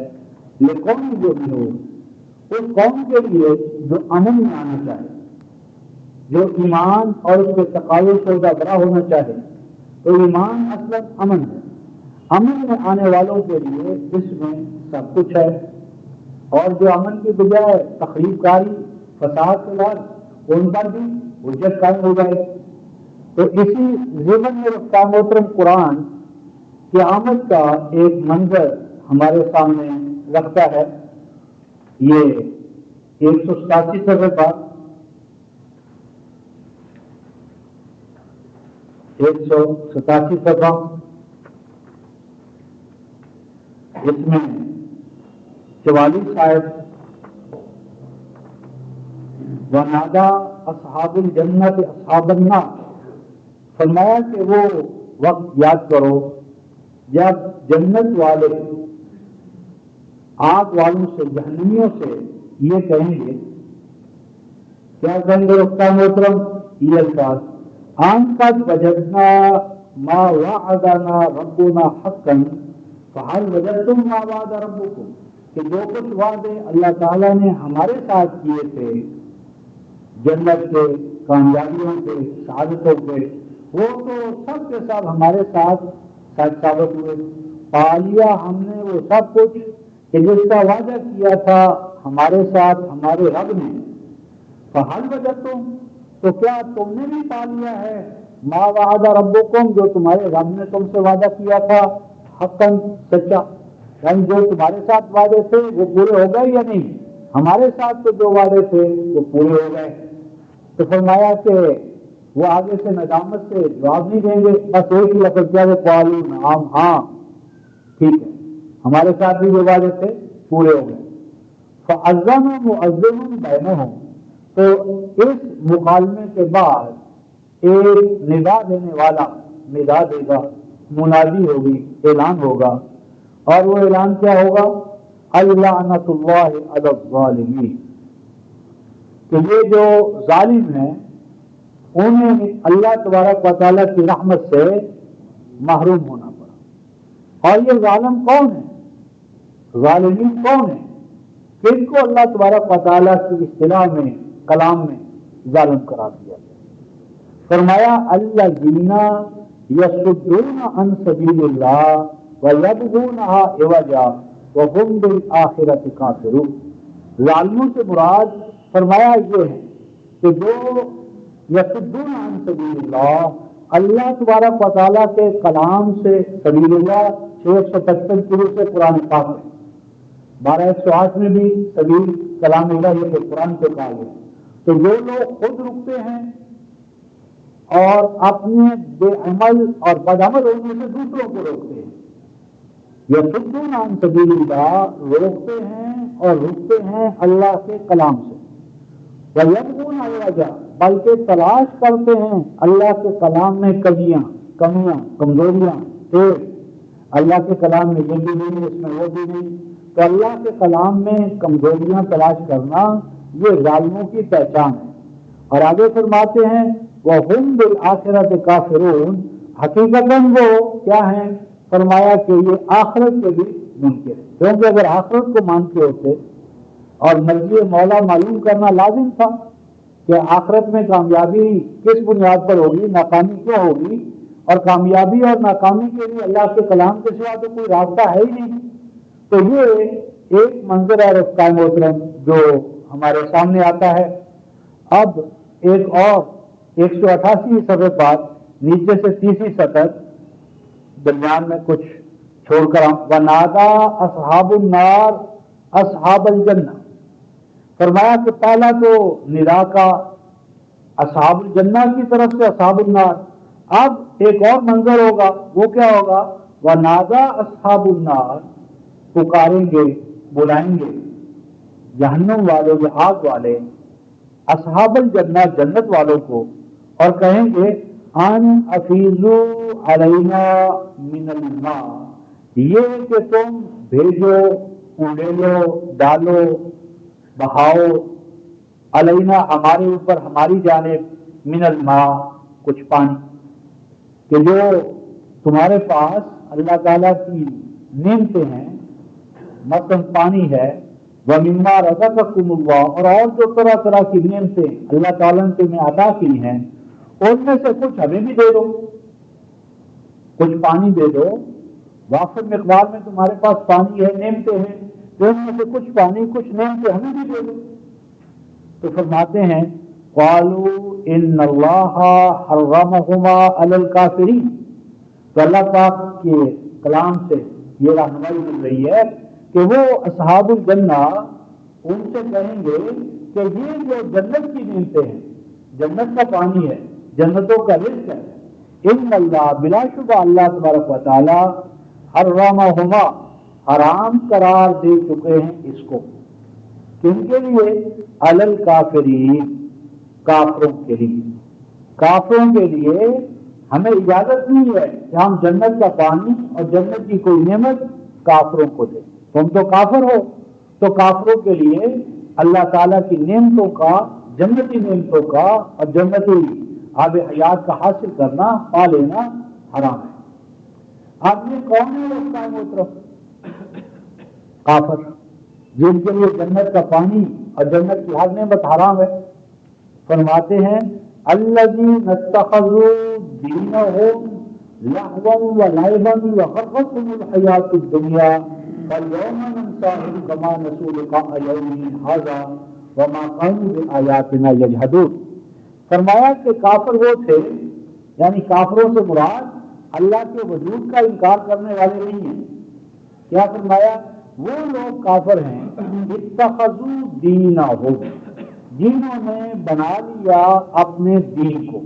لقوم یؤمنون، اس قوم کے لیے جو امن میں آنا چاہے، جو ایمان اور اس کے تقاضے سے برا ہونا چاہے۔ تو ایمان اصلا امن ہے، امن میں آنے والوں کے لیے اس میں سب کچھ ہے، اور جو امن کی بجائے تخریب کاری فساد کے بعد ان پر بھی حجت قائم ہو جائے۔ تو اسی ضمن میں رفقائے محترم قرآن قیامت کا ایک منظر ہمارے سامنے رکھتا ہے۔ یہ 187 صفحے پر 187 صفحہ، اس میں 44 آیت، وَنَادَى أَصْحَابُ الْجَنَّةِ أَصْحَابَ النَّارِ، فرمایا کہ وہ وقت یاد کرو جب جنت والے آگ والوں سے، جہنمیوں سے یہ کہیں گے، کیا کہیں گے رفقائے محترم؟ یہ الفاظ، آن قد وجدنا ما وعدنا ربنا حقا فهل وجدتم ما وعد ربكم، کہ جو کچھ وعدے اللہ تعالیٰ نے ہمارے ساتھ کیے تھے جنت کے، کامیابیوں کے، سعادتوں کے، وہ تو سب کے سب ہمارے ساتھ سچ ثابت ہوئے۔ پا لیا ہم نے وہ سب کچھ کہ جس کا وعدہ کیا تھا ہمارے ساتھ ہمارے رب نے۔ فَهَلْ وَجَدْتُمْ، تو کیا تم نے بھی پا لیا ہے ما وعد ربکم، جو تمہارے رب نے تم سے وعدہ کیا تھا، حقاً سچا، یعنی جو تمہارے ساتھ وعدے تھے وہ پورے ہو گئے یا نہیں؟ ہمارے ساتھ تو جو وعدے تھے وہ پورے ہو گئے۔ تو فرمایا کہ وہ آگے سے ندامت سے جواب نہیں دیں گے، بس ایک ہی لفظ کیا کہ قالوا نعم، ہاں ٹھیک ہے، ہمارے ساتھ بھی جو وعدے تھے پورے ہو گئے۔ فَأَذَّنَ مُؤَذِّنٌ بَيْنَهُمْ، تو اس مکالمے کے بعد ایک ندا دینے والا ندا دے گا، منادی ہوگی، اعلان ہوگا، اور وہ اعلان کیا ہوگا؟ اللعنۃ اللہ علی الظالمین، کہ یہ جو ظالم ہیں انہیں اللہ تبارک و تعالیٰ کی رحمت سے محروم ہونا پڑا۔ اور یہ ظالم کون ہے؟ ظالمین کون ہیں؟ کن کو اللہ تبارک و تعالیٰ کی اصطلاح میں، کلام میں ظالم قرار دیا گیا؟ فرمایا الذین یصدون عن سبیل اللہ ویبغونها عوجا وهم بالآخرۃ کافرون۔ ظالموں سے مراد فرمایا یہ ہے کہ جو یصدون عن سبیل اللہ، اللہ تبارک و تعالیٰ کے کلام سے، سبیل اللہ 655 شروع سے قرآن پاک ہے، 1208 میں بھی سبیل کلام الہی کے قرآن کو کہا گیا۔ تو جو لوگ خود رکتے ہیں اور اپنے بے عمل اور بدعمل ہونے سے دوسروں کو روکتے ہیں، یصدون عن سبیل اللہ، روکتے ہیں اور رکتے ہیں اللہ کے کلام سے، وَيَبْغُونَ عِوَجًا، بلکہ تلاش کرتے ہیں اللہ کے کلام میں کمیاں، کمزوریاں، اللہ کے کلام میں یہ بھی نہیں، اس میں وہ بھی نہیں۔ تو اللہ کے کلام میں کمزوریاں تلاش کرنا یہ ظالموں کی پہچان ہے۔ اور آگے فرماتے ہیں وَهُمْ بِالْآخِرَةِ كَافِرُونَ، حقیقتاً وہ کیا ہیں؟ فرمایا کہ یہ آخرت کے بھی منکر ہے، کیونکہ اگر آخرت کو مانتے ہوتے اور مرضی مولا معلوم کرنا لازم تھا کہ آخرت میں کامیابی کس بنیاد پر ہوگی، ناکامی کیا ہوگی، اور کامیابی اور ناکامی کے لیے اللہ کے کلام کے سوا تو کوئی راستہ ہے ہی نہیں۔ تو یہ ایک منظر ہے رفقائے محترم جو ہمارے سامنے آتا ہے۔ اب ایک اور 188 صفحے بعد نیچے سے تیسری سطر درمیان میں کچھ چھوڑ کر ونادا اصحاب النار اصحاب الجنہ. فرمایا کہ پہلا تو ندا کا اصحاب الجنہ کی طرف سے اصحاب النار. اب ایک اور منظر ہوگا، وہ کیا ہوگا؟ ونادا اصحاب النار، پکاریں گے، بلائیں گے جہنم والوں کے آگ والے اصحاب الجنہ جنت والوں کو، اور کہیں گے ان افیزو علینا من الماء، یہ کہ تم بھیجو، اڈیلو، ڈالو، بہاؤ، علینا ہمارے اوپر، ہماری جانب، من الماء کچھ پانی، کہ جو تمہارے پاس اللہ تعالیٰ کی نعمتیں ہیں، مثلا پانی ہے، وَمِمَّا رَزَقَكُمُ اللَّهُ، اور جو طرح طرح کی نعمتیں اللہ تعالیٰ نے تمہیں عطا کی ہیں، ان میں سے کچھ ہمیں بھی دے دو، کچھ پانی دے دو، وافر مقدار میں تمہارے پاس پانی ہے، نعمتیں ہیں، تو ان میں سے کچھ پانی، کچھ نعمتیں ہمیں بھی دے دو. تو فرماتے ہیں قالوا ان اللہ حرمہما علی الکافرین. تو اللہ پاک کے کلام سے یہ رہنمائی مل رہی ہے کہ وہ اصحاب الجنہ ان سے کہیں گے کہ یہ جو جنت کی نعمتیں ہیں، جنت کا پانی ہے، جنتوں کا رزق ہے، ان اللہ بلا شبہ اللہ تبارک و تعالی حرمہما حرام قرار دے چکے ہیں اس کو. کن کے لیے؟ علی الکافرین، کافروں کے لیے. کافروں کے لیے ہمیں اجازت نہیں ہے کہ ہم جنت کا پانی اور جنت کی کوئی نعمت کافروں کو دیں. تم تو کافر ہو، تو کافروں کے لیے اللہ تعالیٰ کی نعمتوں کا، جنتی نعمتوں کا اور جنتی آب حیات کا حاصل کرنا، پا لینا حرام ہے. آپ یہ کون ہے اس کا محترم؟ کافر، جن کے لیے جنت کا پانی اور جنت کی ہر نعمت حرام ہے. فرماتے ہیں الذین اتخذوا دینہم لہوا ولعبا وغرتهم الحیاۃ الدنیا فاليوم ننساهم كما نسوا لقاء یومهم هذا وما كانوا بآیاتنا یجحدون. فرمایا کہ کافر وہ تھے، یعنی کافروں سے مراد اللہ کے وجود کا انکار کرنے والے نہیں ہیں. کیا فرمایا؟ وہ لوگ کافر ہیں اتخذوا دینہم، جنہوں نے بنا لیا اپنے دین کو.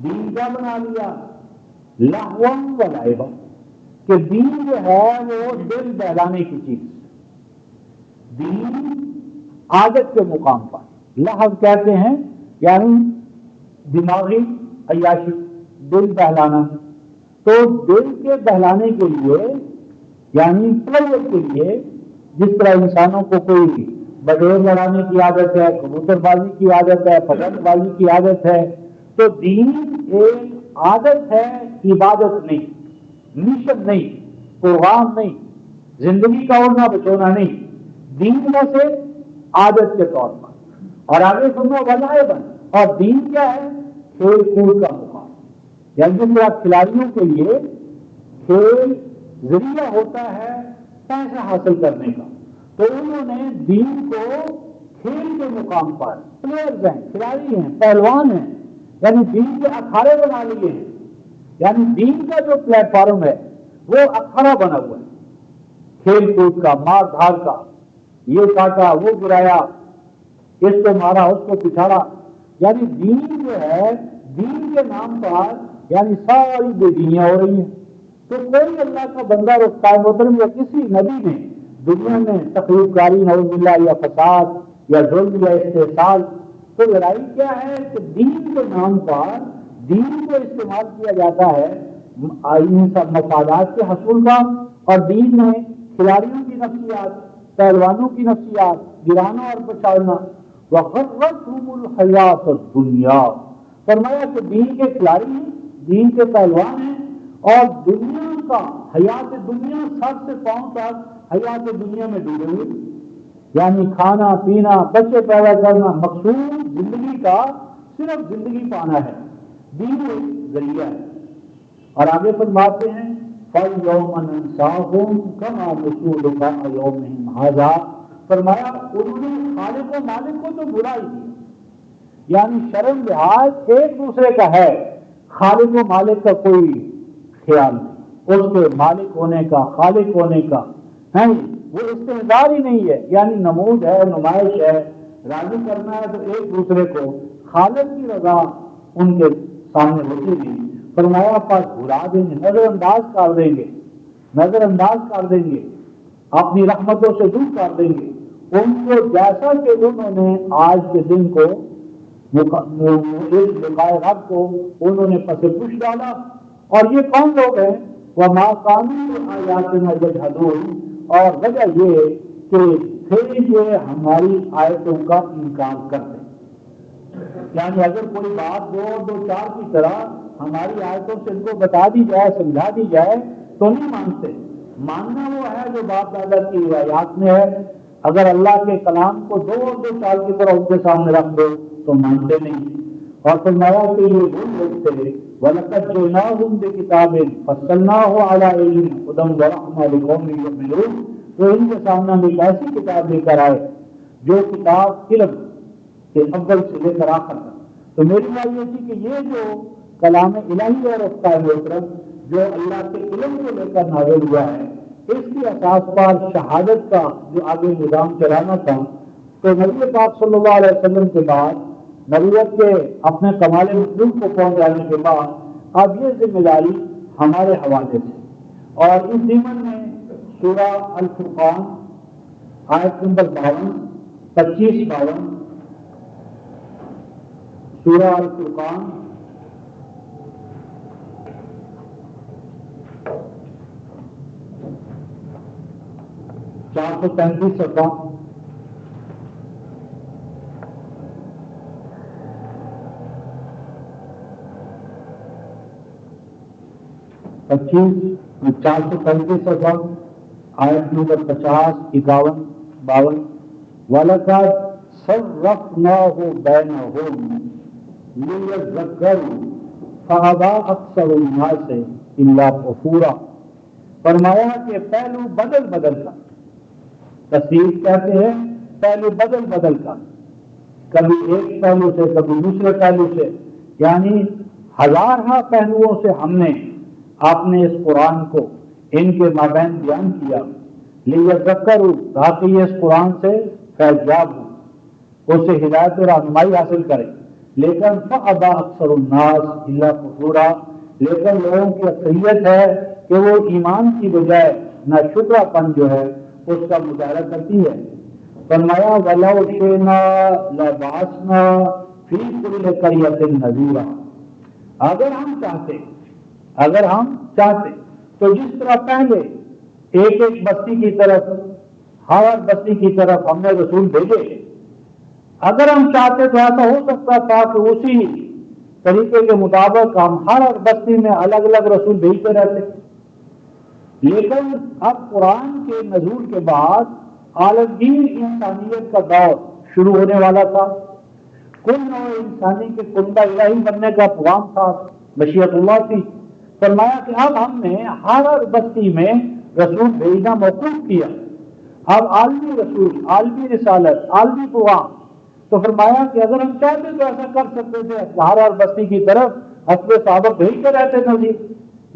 دین کیا بنا لیا؟ لہوا ولعبا، کہ دین جو ہے وہ دل بہلانے کی چیز. دین عادت کے مقام پر، لہو کہتے ہیں یعنی دماغی عیاشی، دل بہلانا. تو دل کے بہلانے کے لیے، یعنی پلیئر کے لیے، جس طرح انسانوں کو کوئی بغیر لڑانے کی عادت ہے، کبوتر بازی کی عادت ہے، پتنگ بازی کی عادت ہے، تو دین ایک عادت ہے، عبادت نہیں، مشن نہیں، پروگرام نہیں، زندگی کا اڑنا بچونا نہیں. دین سے عادت کے طور پر. اور آگے سنو ولعبا، اور دین کیا ہے؟ کھیل کود کا مقام. یعنی جس طرح کھلاڑیوں کے لیے کھیل ذریعہ ہوتا ہے پیسہ حاصل کرنے کا، تو انہوں نے دین کو کھیل کے مقام پر، پلیئرز ہیں، کھلاڑی ہیں، پہلوان ہیں، یعنی دین کے اکھاڑے بنا لیے ہیں. یعنی دین کا جو پلیٹ فارم ہے وہ اکھاڑا بنا ہوا ہے، کھیل کود کا، مار دھار کا، یہ کاٹا، وہ گرایا، اس کو مارا، اس کو پچھاڑا. یعنی دین جو ہے، دین کے نام پر یعنی ساری بے دینیاں ہو رہی ہیں. تو کوئی اللہ کا بندہ رفتہ محترم یا کسی نبی نے دنیا میں تقریب کاری، نعوذ باللہ، یا فساد یا ظلم یا استحصال، تو لڑائی کیا ہے کہ دین کے نام پر دین کو استعمال کیا جاتا ہے ان سب مفادات کے حصول کا. اور دین میں کھلاڑیوں کی نفسیات، پہلوانوں کی نفسیات گرانا اور پچھاڑنا. وغرتهم الحیات الدنیا، فرمایا کہ دین کے کھلاڑی ہیں، دین کے پہلوان ہیں، اور دنیا کا، حیات دنیا، سر سے پاؤں تک حیات دنیا میں ڈوبے ہوئے. یعنی کھانا پینا، بچے پیدا کرنا، مقصود زندگی کا صرف زندگی پانا ہے، دین ایک ذریعہ ہے. اور آگے فرماتے ہیں فَالْيَوْمَ نَنْسَاهُمْ كَمَا نَسُوا لِقَاءَ يَوْمِهِمْ هَذَا. فرمایا انہوں نے خالق و مالک کو تو بھلا ہی دیا، یعنی شرم لحاظ ایک دوسرے کا ہے، خالق و مالک کا کوئی خیال نہیں، اس کے مالک ہونے کا، خالق ہونے کا ہے، وہ استحضار ہی نہیں ہے، یعنی نمود ہے، نمائش ہے، راضی کرنا ہے تو ایک دوسرے کو خالق کی رضا ان کے سامنے ہوتی نہیں۔ فرمایا پاس بھلا دیں گے، نظر انداز کر دیں گے، نظر انداز کر دیں گے، اپنی رحمتوں سے دور کر دیں گے ان کو، جیسا کہ انہوں نے آج کے دن کو اس لقائے رب کو انہوں نے پس پش ڈالا۔ اور یہ کون لوگ ہیں؟ وَمَا كَانُوا بِآيَاتِنَا يَجْحَدُونَ، اور وجہ یہ کہ پھر یہ ہماری آیتوں کا انکار کرتے ہیں۔ یعنی اگر کوئی بات دو چار کی طرح ہماری آیتوں سے ان کو بتا دی جائے، سمجھا دی جائے تو نہیں مانتے۔ ماننا وہ ہے جو باپ دادا کی روایات میں ہے، اگر اللہ کے کلام کو دو چار کی طرح ان کے سامنے رکھ دو تو مانتے نہیں۔ اور فرمایا کہ یہ وہ لوگ تھے وَلَقَدْ جِئْنَاهُمْ بِكِتَابٍ فَصَّلْنَاهُ عَلَىٰ عِلْمٍ هُدًى وَرَحْمَةً لِقَوْمٍ يُؤْمِنُونَ، تو ان کے سامنے ہم ایک ایسی کتاب لے کر آئے جو کتاب علم کے اول سے لے کر آخر تک۔ تو میری رائے یہ تھی کہ یہ جو کلام الہی ہے رفتہ محترم جو اللہ کے علم کو لے کر نازل ہوا ہے، اس کی اساس پر شہادت کا جو آگے نظام چلانا تھا، تو نبی پاک صلی اللہ علیہ وسلم کے بعد نبوت کے اپنے کمال مطلوب کو پہنچ جانے کے بعد اب یہ ذمہ داری ہمارے حوالے سے، اور اس ضمن میں سورہ الفرقان آیت نمبر 52، 25، 52، سورہ الفرقان چار سو 35 صفحہ، 435 صفحہ، آیت نمبر 50، 51، 52۔ وَلَقَدْ صَرَّفْنَاهُ بَيْنَهُمْ لِيَذَّكَّرُوا فَأَبَىٰ أَكْثَرُ النَّاسِ إِلَّا كُفُورًا۔ فرمایا کہ پہلو بدل بدل کا، تصریف کہتے ہیں پہلو بدل بدل کا، کبھی ایک پہلو سے کبھی دوسرے پہلو سے، یعنی ہزارہ پہلوؤں سے ہم نے آپ نے اس قرآن کو ان کے مابین بیان کیا، لیذکروا، تاکہ یہ اس قرآن سے فیضیاب ہو، اس سے ہدایت و رہنمائی حاصل کرے، لیکن فأبى اکثر الناس الا کفورا، لیکن لوگوں کی اکثریت ہے کہ وہ ایمان کی بجائے نہ شکرا پن جو ہے اس کا مظاہرہ کرتی ہے۔ فرمایا وَلَوْ شِئْنَا لَبَعَثْنَا فِي كُلِّ قَرْيَةٍ نَذِيرًا، اگر ہم چاہتے تو جس طرح پہلے ایک ایک بستی کی طرف، ہر بستی کی طرف ہم نے رسول بھیجے، اگر ہم چاہتے تو ایسا ہو سکتا تھا کہ اسی طریقے کے مطابق ہم ہر بستی میں الگ الگ رسول بھیجتے رہتے، لیکن اب قرآن کے نزول کے بعد عالمگیر انسانیت کا دور شروع ہونے والا تھا، کل نوع انسانی کے کنبہ الہی بننے کا پیغام تھا، مشیت اللہ تھی۔ فرمایا کہ اب ہم نے ہر بستی میں رسول بھیجنا موقوف کیا، اب عالمی رسول، عالمی رسالت، عالمی پیغام۔ تو فرمایا کہ اگر ہم چاہتے تو ایسا کر سکتے تھے، ہر بستی کی طرف اپنے صحابہ بھیجتے رہتے نذیر،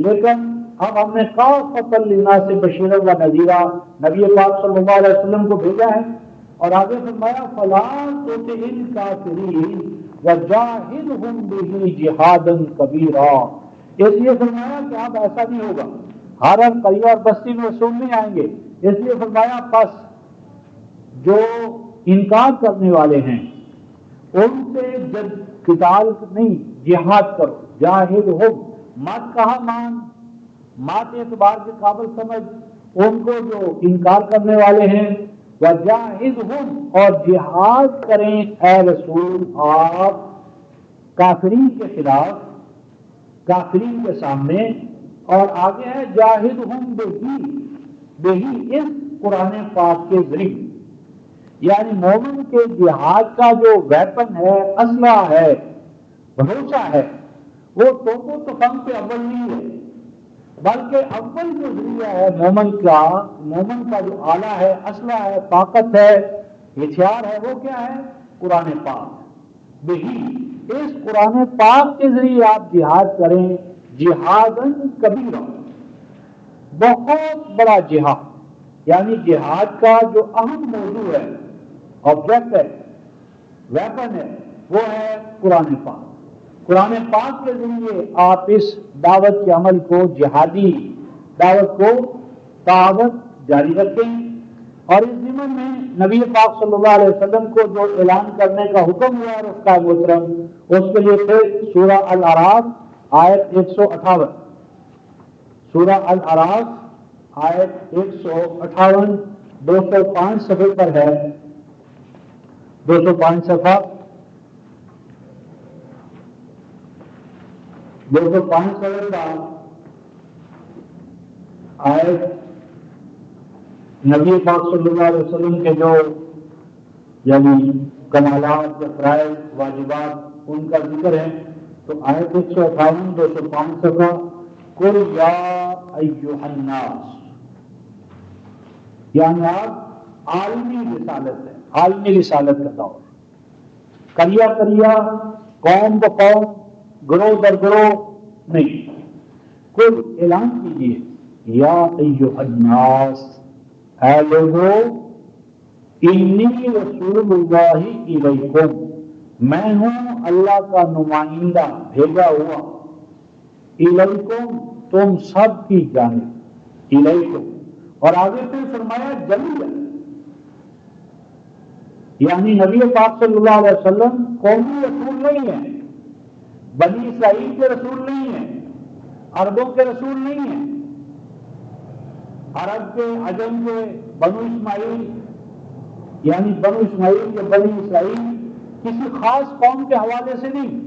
لیکن اب ہم نے کافۃ للناس بشیرا و نذیرا نبی پاک صلی اللہ علیہ وسلم کو بھیجا ہے۔ اور آگے فرمایا فلا تطع الکافرین وجاہدہم بہ جہادا کبیرا، اس لیے فرمایا کہ اب ایسا نہیں ہوگا، ہر قریہ اور بستی میں رسول نہیں آئیں گے، اس لیے فرمایا پس جو انکار کرنے والے ہیں ان سے جب قتال نہیں، جہاد کرو، جاہدہم، مت کہا مان، مات اعتبار کے قابل سمجھ ان کو جو انکار کرنے والے ہیں، وجاہدہم، اور جہاد کریں اے رسول آپ کافرین کے خلاف، کافرین کے سامنے۔ اور آگے ہے جاہدہم بہی، اس قرآن پاک کے ذریعے، یعنی مومن کے جہاد کا جو ویپن ہے، اسلحہ ہے، بھروسہ ہے، وہ توپ و تفنگ کے اول نہیں ہے، بلکہ اول جو ذریعہ ہے مومن کا جو آلہ ہے، اسلحہ ہے، طاقت ہے، ہتھیار ہے، وہ کیا ہے؟ قرآن پاک۔ بہی، اس قرآن پاک کے ذریعے آپ جہاد کریں، جہادن کبیرہ، بہت بڑا جہاد، یعنی جہاد کا جو اہم موضوع ہے، آبجیکٹ ہے، ویپن ہے، وہ ہے قرآن پاک۔ قرآن پاک کے ذریعے آپ اس دعوت کے عمل کو، جہادی دعوت کو دعوت جاری رکھیں۔ اور اس ضمن میں نبی پاک صلی اللہ علیہ وسلم کو جو اعلان کرنے کا حکم ہوا ہے اس کا محترم، اس کے لیے پھر سورہ الاعراف آیت 158، سورہ الاعراف آیت 158 205 صفحے پر ہے، 205 صفحہ، 205 صفحے کا آیت نبی پاک صلی اللہ علیہ وسلم کے جو یعنی کمالات، فرائض، واجبات، ان کا ذکر ہے۔ تو آیت 158 205 صفحہ، قل یا ایھا الناس، یعنی آپ عالمی رسالت ہے، عالمی رسالت کا دور، کریا کریا، قوم بقوم، گروہ در گروہ نہیں، کل اعلان کیجیے، یا ایھا الناس، اے لوگو، انی رسول اللہ الیکم، میں ہوں اللہ کا نمائندہ، بھیجا ہوا، الیکم، تم سب کی جانب، الیکم، اور آگے پھر فرمایا جمیعا، یعنی نبی پاک صلی اللہ علیہ وسلم قومی رسول نہیں ہیں، بنی اسرائیل کے رسول نہیں ہیں، عربوں کے رسول نہیں ہیں، عرب کے، عجم کے، بنو اسماعیل، یعنی بنو اسماعیل کے بنی اسرائیل، کسی خاص قوم کے حوالے سے نہیں،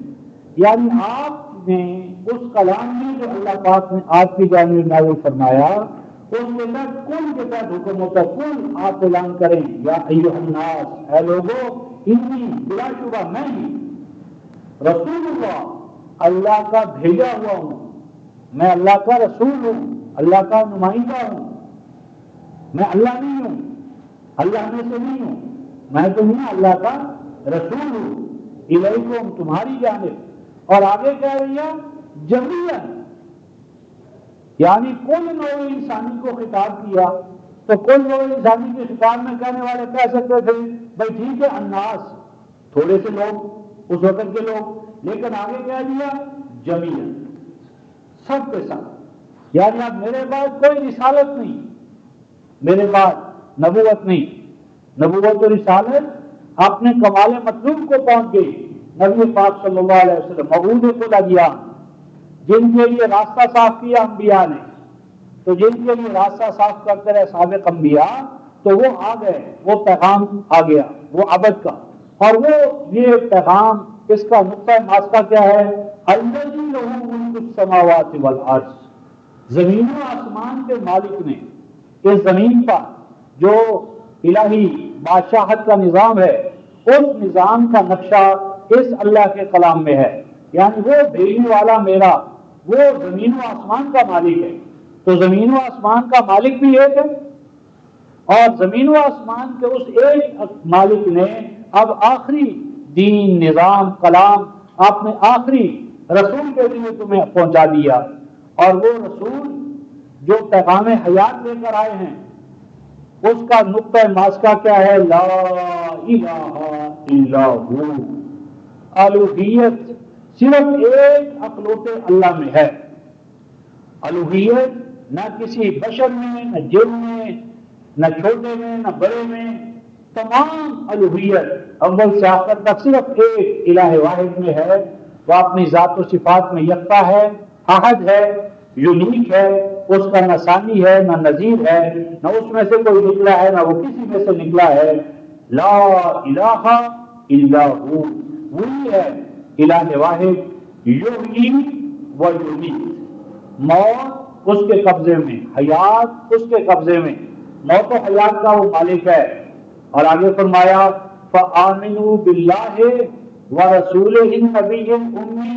یعنی آپ نے اس کلام میں جو اللہ پاک نے آپ کی جانب نازل فرمایا، اس کے تحت کل کے تحت حکم ہوتا، کل آپ اعلان کریں، یا ایھا الناس، اے لوگو، انی، بلا شبہ میں ہی، رسول اللہ، اللہ کا بھیجا ہوا ہوں، میں اللہ کا رسول ہوں، اللہ کا نمائندہ ہوں، میں اللہ نہیں ہوں، اللہ میں سے نہیں ہوں، میں تو ہوں اللہ کا رسول ہوں، الیکم، تمہاری جانب، اور آگے کہہ رہی ہے جمیعا، یعنی کل نوع انسانی کو خطاب کیا، تو کل نوع انسانی کے خطاب میں کہنے والے کہہ سکتے تھے بھائی ٹھیک ہے الناس، تھوڑے سے لوگ، اس وقت کے لوگ، لیکن آگے کہہ دیا جمیعا، سب کے ساتھ، یعنی اب میرے بعد کوئی رسالت نہیں، میرے بعد نبوت نہیں، نبوت و رسالت اپنے کمال مطلوب کو پہنچ گئی، نبی پاک صلی اللہ علیہ وسلم مبعوث الادیان، جن کے لیے راستہ صاف کیا انبیاء نے، تو جن کے لیے راستہ صاف کرتے رہے سابق انبیاء، تو وہ آ گئے، وہ پیغام آ گیا، وہ ابد کا، اور وہ یہ پیغام، اس کا نقطہ ماسکہ کیا ہے، الذی لہ ملک السماوات والارض، زمین و آسمان کے مالک نے، اس زمین پر جو الہی بادشاہت کا نظام ہے، اس نظام کا نقشہ اس اللہ کے کلام میں ہے، یعنی وہ بھیجنے والا میرا، وہ زمین و آسمان کا مالک ہے، تو زمین و آسمان کا مالک بھی ایک ہے، اور زمین و آسمان کے اس ایک مالک نے اب آخری دین، نظام، کلام آپ نے آخری رسول کے لیے تمہیں پہنچا دیا، اور وہ رسول جو پیغام حیات لے کر آئے ہیں، اس کا نقطہ ماسکہ کیا ہے، لا الہ الا ہو، الوہیت صرف ایک اکلوتے اللہ میں ہے، الوہیت نہ کسی بشر میں، نہ جن میں، نہ چھوٹے میں، نہ بڑے میں، تمام الوہیت اول سے آخر تک صرف ایک الہ واحد میں ہے، وہ اپنی ذات و صفات میں یکتا ہے، احد ہے، یونیک ہے، اس کا نہ ثانی ہے، نہ نظیر ہے، نہ اس میں سے کوئی نکلا ہے، نہ وہ کسی میں سے نکلا ہے، لا الہ الا ہو، وہی ہے الہ واحد، یحیی و یمیت، موت اس کے قبضے میں، حیات اس کے قبضے میں، موت و حیات کا وہ مالک ہے، اور آگے فرمایا فآمنوا باللہ ورسولہ النبی الأمی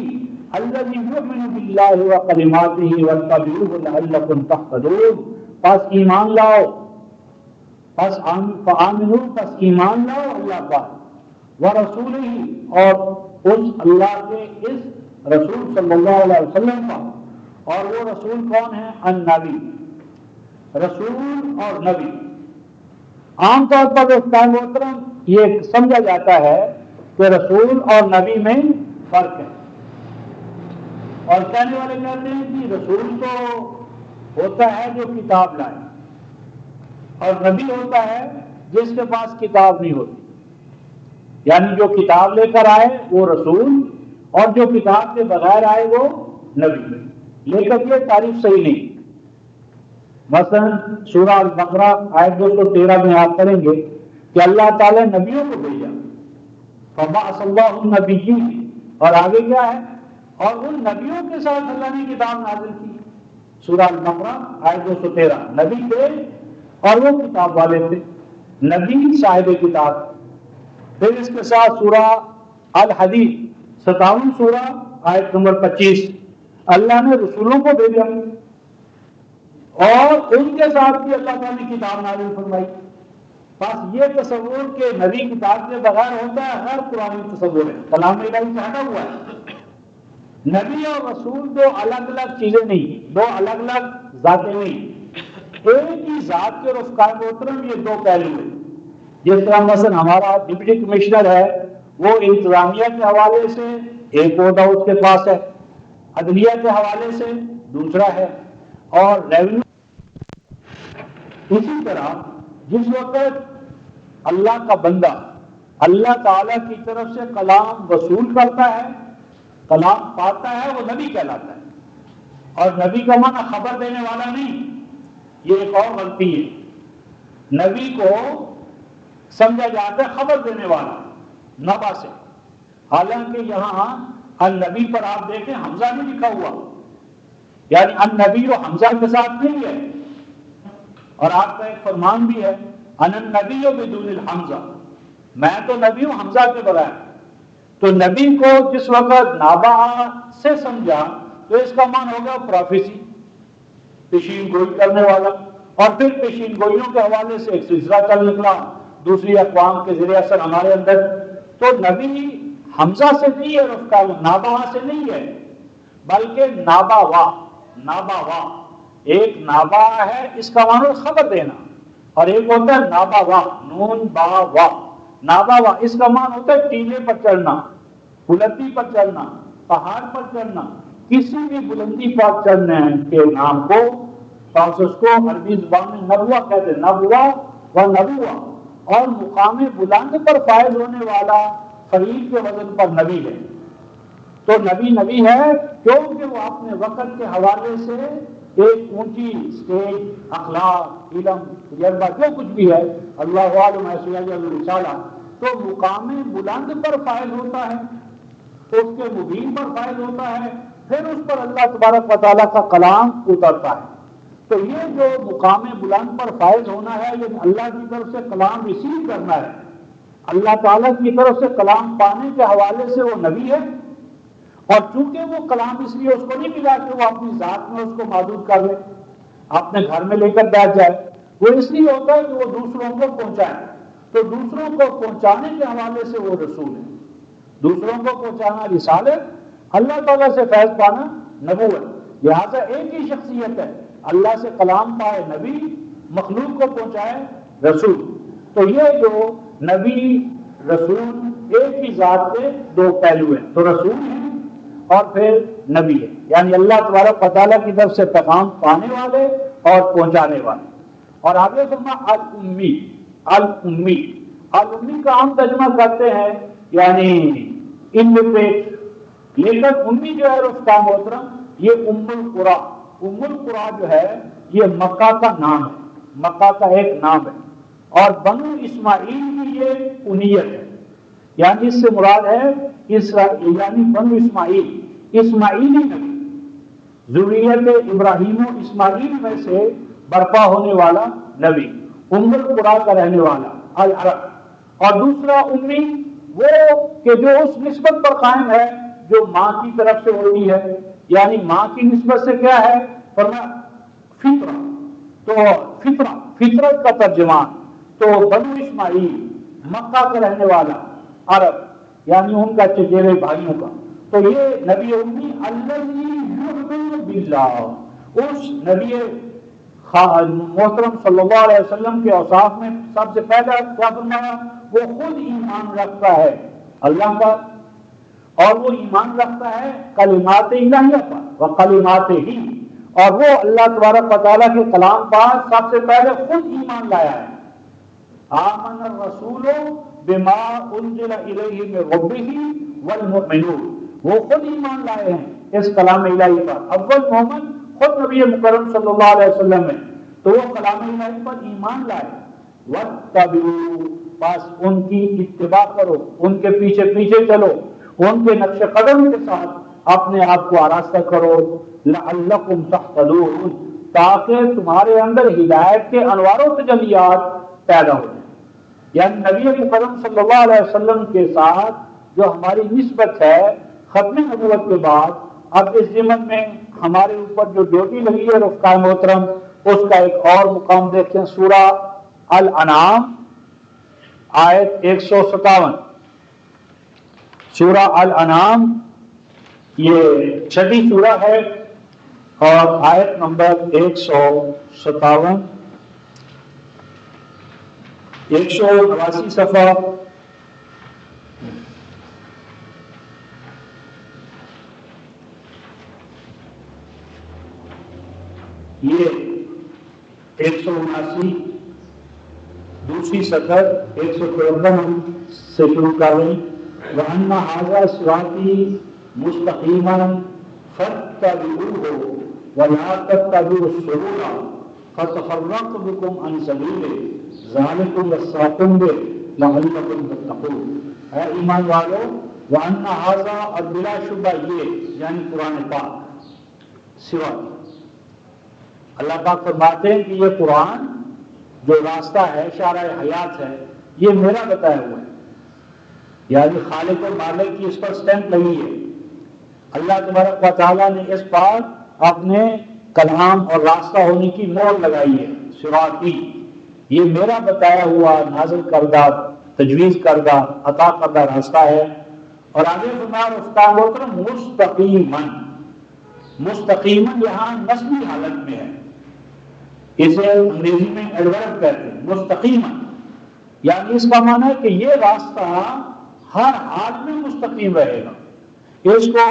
الذی یؤمن باللہ وکلماتہ واتبعوہ لعلکم تہتدون، پس ایمان لاؤ، پس ایمان لاؤ اللہ پر، ورسولہ، اور اس اللہ کے اس رسول صلی اللہ علیہ وسلم کا. اور وہ رسول کون ہے؟ النبی، رسول اور نبی. عام طور پر استاد محترم یہ سمجھا جاتا ہے کہ رسول اور نبی میں فرق ہے، اور کہنے والے کہتے ہیں کہ رسول تو ہوتا ہے جو کتاب لائے، اور نبی ہوتا ہے جس کے پاس کتاب نہیں ہوتی. یعنی جو کتاب لے کر آئے وہ رسول، اور جو کتاب کے بغیر آئے وہ نبی. لیکن یہ تعریف صحیح نہیں. مثلا سورہ البقرہ آیت 213 میں آپ پڑھیں گے کہ اللہ تعالیٰ نبیوں کو بھیجا، فبعث اللہ النبیین، اور آگے کیا ہے؟ اور ان نبیوں کے ساتھ اللہ نے کتاب نازل کی. سورہ البقرہ آیت 213. نبی تھے اور وہ کتاب والے تھے، نبی صاحب کتاب. پھر اس کے ساتھ سورہ الحدید 57 سورہ آیت نمبر 25، اللہ نے رسولوں کو بھیجا اور ان کے ساتھ بھی اللہ تعالیٰ نے کتاب نازل فرمائی. بس یہ تصور کہ نبی کتاب کے بغیر ہوتا ہے غیر قرآنی تصور ہے، کلام الہی سے ہٹا ہوا ہے. نبی اور رسول دو الگ الگ چیزیں نہیں، دو الگ الگ ذاتیں نہیں، ایک ہی ذات کے رفقائے محترم یہ دو پہلو ہیں. جس طرح مثلا ہمارا ڈپٹی کمشنر ہے، وہ انتظامیہ کے حوالے سے ایک عہدہ اس کے پاس ہے، عدلیہ کے حوالے سے دوسرا ہے، اور ریونیو. اسی طرح جس وقت اللہ کا بندہ اللہ تعالیٰ کی طرف سے کلام وصول کرتا ہے، کلام پاتا ہے، وہ نبی کہلاتا ہے. اور نبی کا معنی خبر دینے والا نہیں، یہ ایک اور غلطی ہے. نبی کو سمجھا جاتا ہے خبر دینے والا، نبا سے. حالانکہ یہاں النبی پر آپ دیکھیں حمزہ نہیں لکھا ہوا، یعنی النبی و حمزہ کے ساتھ نہیں ہے. اور آپ کا ایک فرمان بھی ہے انا النبی بدون الحمزہ، میں تو نبی ہوں حمزہ کے بغیر. تو نبی کو جس وقت نابا سے سمجھا تو اس کا معنی ہوگا پروفیسی، پیشین گوئی کرنے والا. اور پھر پیشین گوئیوں کے حوالے سے ایک سلسلہ چل نکلا دوسری اقوام کے ذریعے اثر ہمارے اندر. تو نبی حمزہ سے نہیں ہے، رفقا نابا سے نہیں ہے، بلکہ نابا وا. ایک نابا ہے، اس کا معنی خبر دینا، اور ایک ہوتا ہے نابا وا، نون با وا. نابا وا اس کا معنی ہوتا ہے ٹیلے پر چڑھنا، بلندی پر چڑھنا، پہاڑ پر چڑھنا. کسی بھی بلندی پر چڑھنے کے نام کو اس کو عربی زبان میں نبوہ کہتے ہیں، نبوہ و نبوہ. اور مقام بلند پر فائز ہونے والا فعیل کے وزن پر نبی ہے. تو نبی ہے کیونکہ وہ اپنے وقت کے حوالے سے ایک اونچی سٹیج، اخلاق، علم، تجربہ جو کچھ بھی ہے، اللہ عالم رسالہ، تو مقام بلند پر فائز ہوتا ہے، اس کے مبین پر فائز ہوتا ہے. پھر اس پر اللہ تبارک و تعالیٰ کا کلام اترتا ہے. تو یہ جو مقام بلند پر فائز ہونا ہے، یہ اللہ کی طرف سے کلام ریسیو کرنا ہے. اللہ تعالیٰ کی طرف سے کلام پانے کے حوالے سے وہ نبی ہے. اور چونکہ وہ کلام اس لیے اس کو نہیں ملا کہ وہ اپنی ذات میں اس کو محدود کر لے، اپنے گھر میں لے کر بیٹھ جائے، وہ اس لیے ہوتا ہے کہ وہ دوسروں کو پہنچائے. تو دوسروں کو پہنچانے کے حوالے سے وہ رسول ہے. دوسروں کو پہنچانا رسالت، اللہ تعالیٰ سے فیض پانا نبوت. لہٰذا ایک ہی شخصیت ہے، اللہ سے کلام پائے نبی، مخلوق کو پہنچائے رسول. تو یہ جو نبی رسول ایک ہی ذات کے دو پہلو ہیں. تو رسول ہیں اور پھر نبی ہے، یعنی اللہ تبارک و تعالیٰ کی طرف سے پیغام پانے والے اور پہنچانے والے. اور آگے فرمایا المی کا ہم ترجمہ کرتے ہیں یعنی انلٹریٹ، لیکن امی جو ہے رفقا محترم یہ ام القرا جو ہے یہ مکہ کا نام ہے، مکہ کا ایک نام ہے. اور بنو اسماعیل کی یہ انیت ہے، یعنی اس سے مراد ہے یعنی بنو اسماعیلی نبی، ذریت ابراہیم و اسماعیل میں سے برپا ہونے والا نبی، ام القرا کا رہنے والا العرب. اور دوسرا امی وہ کہ جو اس نسبت پر قائم ہے جو ماں کی طرف سے ہوتی ہے، یعنی ماں کی نسبت سے کیا ہے فرمایا فطرہ. تو فطرت کا ترجمان. تو بنو اسماعیل مکہ کا رہنے والا عرب، یعنی ان کا چچیرے بھائیوں کا. تو یہ نبی امی الذی یؤمن باللہ، اس نبی محترم صلی اللہ علیہ وسلم کے اوصاف میں سب سے پہلا کیا فرمایا؟ وہ خود ایمان رکھتا ہے اللہ پر، اور وہ ایمان رکھتا ہے کلمات الہیہ پر وکلمات ہی، اور وہ اللہ تبارک و تعالیٰ کے کلام پر سب سے پہلے خود ایمان لایا ہے. آمن الرسول بما انزل الیہ من ربہ والمؤمنون، وہ خود ایمان لائے ہیں اس کلام الہی پر. اول مومن خود نبی مکرم صلی اللہ علیہ وسلم ہے، تو وہ کلام الہی پر ایمان لائے. واتبعوا، پس ان کی اتباع کرو، ان کے پیچھے پیچھے چلو، ان کے نقش قدم کے ساتھ اپنے آپ کو آراستہ کرو. لعلکم تہتدون، تاکہ تمہارے اندر ہدایت کے انوار و تجلیات پیدا ہو جائیں. یعنی نبی مکرم صلی اللہ علیہ وسلم کے ساتھ جو ہماری نسبت ہے ختم نبوت کے بعد، اب اس ضمن میں ہمارے اوپر جو ڈیوٹی لگی ہے رفقائے محترم، اس کا ایک اور مقام دیکھیں. سورہ الانعام آیت 157. سورہ الانعام یہ چھٹی سورہ ہے اور آیت نمبر 157، 189 صفحہ. یہ 179 دوسری سطر 154 سے شروع کر رہی. وَأَنَّ هَذَا صِرَاطِي مُسْتَقِيمًا فَاتَّبِعُوهُ وَلَا تَتَّبِعُوا السُّبُلَ فَتَفَرَّقَ بِكُمْ عَنْ سَبِيلِهِ ذَلِكُمْ وَصَّاكُمْ بِهِ لَعَلَّكُمْ تَتَّقُونَ. اے ایمان والو، وَأَنَّ هَذَا، اور بلا شبہ یہ یعنی قرآن پاک صراط، اللہ پاک فرماتے ہیں کہ یہ قرآن جو راستہ ہے، شارع حیات ہے، یہ میرا بتایا ہوا ہے. یعنی خالق و مالک کی اس پر سٹیمپ لگی ہے. اللہ تبارک و تعالیٰ نے اس پر اپنے کلام اور راستہ ہونے کی مہر لگائی ہے. صراطی، یہ میرا بتایا ہوا نازل کردہ تجویز کردہ عطا کردہ راستہ ہے. اور آگے فرمایا رفتہ محترم مستقیماً، مستقیماً یہاں نسبی حالت میں ہے، اسے انگریزی میں ایڈورب کہتے ہیں. مستقیماً یعنی اس کا معنی ہے کہ یہ راستہ ہر حال میں مستقیم رہے گا. اس کو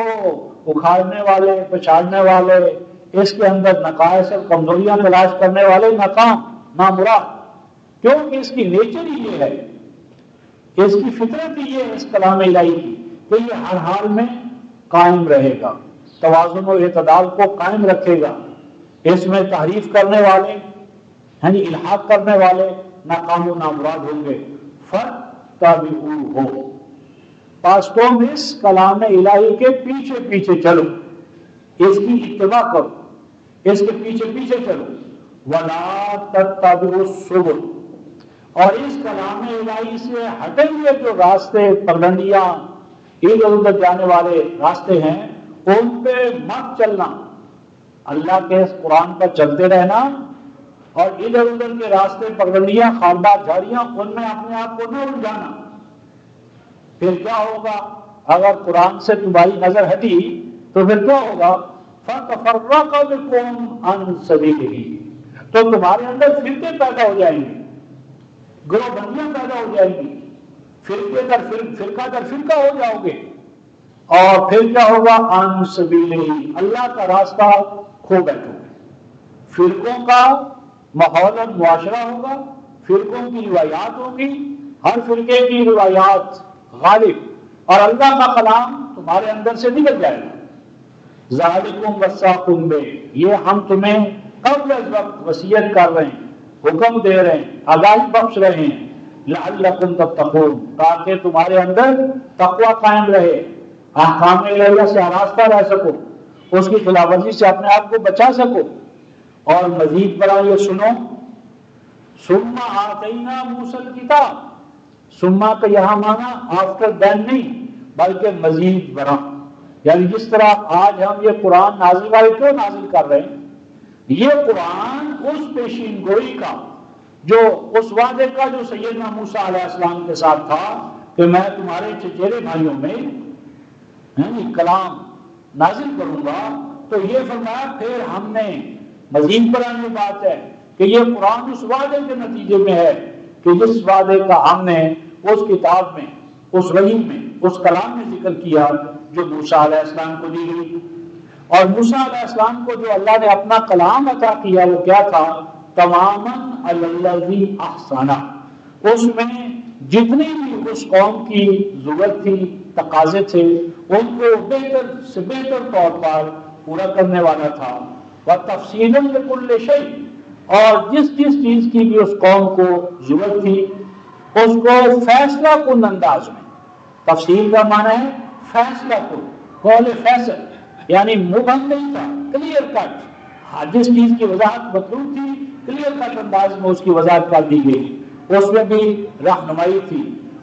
اکھاڑنے والے، پچھاڑنے والے، اس کے اندر نقائص اور کمزوریاں تلاش کرنے والے ناکام، نامراد، کیونکہ اس کی نیچر ہی یہ ہے، اس کی فطرت ہی یہ ہے اس کلام الہی کی کہ یہ ہر حال میں قائم رہے گا، توازن و اعتدال کو قائم رکھے گا. اس میں تحریف کرنے والے یعنی الحاق کرنے والے ناکام و نامراد ہوں گے. فَاتَّبِعُوهُ، پس تم اس کلام الہی کے پیچھے پیچھے چلو، اس کی اتباع کرو، اس کے پیچھے پیچھے چلو. وَلَا تَتَّبِعُوا السُّبُلَ، اور اس کلام الہی سے ہٹے ہوئے جو راستے، پگڈنڈیاں، ادھر ادھر جانے والے راستے ہیں، ان پہ مت چلنا. اللہ کے اس قرآن پر چلتے رہنا، اور ادھر ادھر کے راستے، پگڈنڈیاں، خالدار جھاڑیاں، ان میں اپنے آپ کو نہ الجھانا. پھر کیا ہوگا؟ اگر قرآن سے تمہاری نظر ہٹی تو پھر کیا ہوگا؟ فَتَفَرَّقَ بِكُمْ عَنْ سَبِيلِهِ، تو تمہارے اندر فرقے پیدا ہو جائیں گے، گروہ بندیاں پیدا ہو جائیں گی، فرقہ در فرقہ ہو جاؤ گے. اور پھر کیا ہوگا؟ عَنْ سَبِيلِهِ، اللہ کا راستہ کھو بیٹھو گے. فرقوں کا ماحول اور معاشرہ ہوگا، فرقوں کی روایات ہوگی، ہر فرقے کی روایات غالب، اور اللہ کا کلام تمہارے اندر سے نکل جائے گا. ذالکم وصاکم بہ، یہ ہم تمہیں قبل از وقت وصیت کر رہے ہیں، حکم دے رہے ہیں، آگاہی بخش رہے ہیں. لعلکم تتقون، تاکہ تمہارے اندر تقوی قائم رہے، احکام الہیہ سے آراستہ رہ سکو، اس کی خلاف ورزی سے اپنے آپ کو بچا سکو. اور مزید برآں یہ سنو، ثم آتینا موسیٰ الکتاب، ثم کا یہاں معنی آفٹر دین نہیں بلکہ مزید برآں. یعنی جس طرح آج ہم یہ قرآن نازل والے کیوں نازل کر رہے ہیں، یہ قرآن اس پیشین گوئی کا، جو اس وعدے کا جو سیدنا موسیٰ علیہ السلام کے ساتھ تھا کہ میں تمہارے چچیرے بھائیوں میں کلام نازل کروں گا، تو یہ فرمایا پھر ہم نے مزید قرآن میں بات ہے کہ یہ قرآن اس وعدے کے نتیجے میں ہے کہ جس وعدے کا ہم نے اس کتاب میں، اس وحی میں، اس کلام میں ذکر کیا جو موسیٰ علیہ السلام کو دی گئی۔ اور موسیٰ علیہ السلام کو جو اللہ نے اپنا کلام عطا کیا وہ کیا تھا؟ تماماً علی الذی احسن، اس میں جتنی بھی اس قوم کی ضرورت تھی، تقاضے تھے، ان کو بہتر سے بہتر طور پر پورا کرنے والا تھا۔ وَتَفْصِيلًا لِكُلِّ شَيْءٍ، اور جس چیز کی بھی اس قوم کو ضرورت تھی اس کو فیصلہ کن انداز میں، تفصیل کا معنی ہے فیصلہ کن، قول فیصل، یعنی مبہم نہیں تھا، کلیئر کٹ، جس چیز کی وضاحت مطلوب تھی کلیئر کٹ انداز میں اس کی وضاحت کر دی گئی۔ اس میں بھی رہنمائی تھی،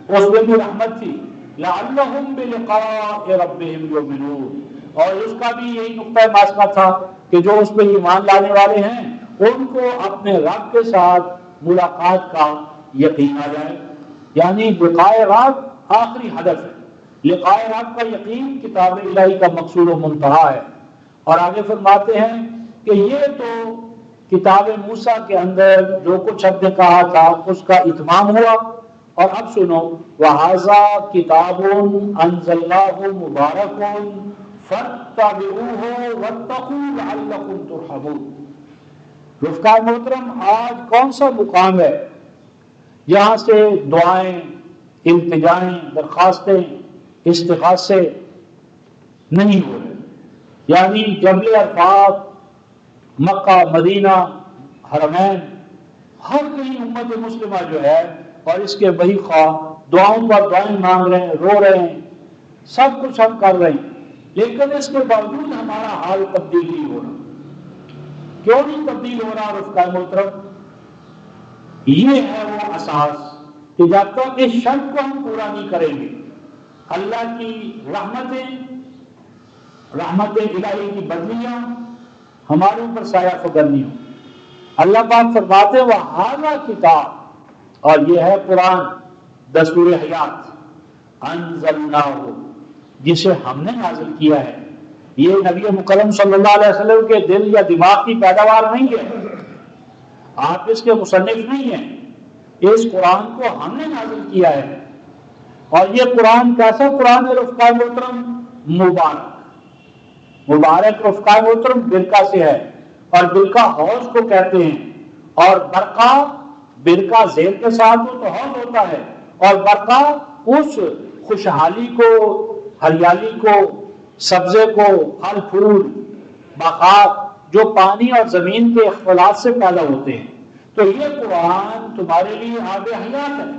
اس میں بھی رحمت تھی، لعلہم بلقاء ربہم یؤمنون، اور اس کا بھی یہی نقطہ ماسکہ تھا کہ جو اس پہ ایمان لانے والے ہیں ان کو اپنے رب کے ساتھ ملاقات کا یقین آ جائے، یعنی لقاء رب آخری ہدف ہے، لقاء رب کا یقین کتاب الہی کا مقصود و منتہا ہے۔ اور آگے فرماتے ہیں کہ یہ تو کتاب موسیٰ کے اندر جو کچھ ہم نے کہا تھا اس کا اتمام ہوا، اور اب سنو، وَهَذَا كِتَابٌ أَنزَلْنَاهُ مُبَارَكٌ فَاتَّبِعُوهُ وَاتَّقُوا لَعَلَّكُمْ تُرْحَمُونَ۔ رفقا محترم، آج کون سا مقام ہے یہاں سے دعائیں، التجائیں، درخواستیں، استغاثے نہیں ہو رہے، یعنی جبل عرفات، مکہ، مدینہ، حرمین، ہر کہیں امت مسلمہ جو ہے اور اس کے وہی خواہ دعاؤں پر دعائیں مانگ رہے ہیں، رو رہے ہیں، سب کچھ ہم کر رہے ہیں، لیکن اس کے باوجود ہمارا حال تبدیل نہیں ہو رہا۔ کیوں نہیں تبدیل ہو رہا رفقا محترم؟ یہ ہے وہ اساس کہ جب تک اس شرط کو ہم پورا نہیں کریں گے، اللہ کی رحمت الہی کی بدلیاں ہمارے اوپر سایہ فگن نہیں ہو۔ اللہ پاک فرماتے ہیں وَهَذَا کتاب، اور یہ ہے قرآن دستور حیات، انزلناہ، جسے ہم نے نازل کیا ہے۔ یہ نبی مکرم صلی اللہ علیہ وسلم کے دل یا دماغ کی پیداوار نہیں ہے، آپ اس کے مصنف نہیں ہیں، اس قرآن کو ہم نے نازل کیا ہے۔ اور یہ قرآن کیسا قرآن ہے رفقا محترم؟ مبارک، مبارک رفقا محترم برکہ سے ہے، اور برکہ حوض کو کہتے ہیں، اور برقع برکہ زیر کے ساتھ ہو تو حوض ہوتا ہے، اور برقع اس خوشحالی کو، ہریالی کو، سبزے کو، پھل پھول، باغات جو پانی اور زمین کے اختلاط سے پیدا ہوتے ہیں۔ تو یہ قرآن تمہارے لیے آب حیات ہے،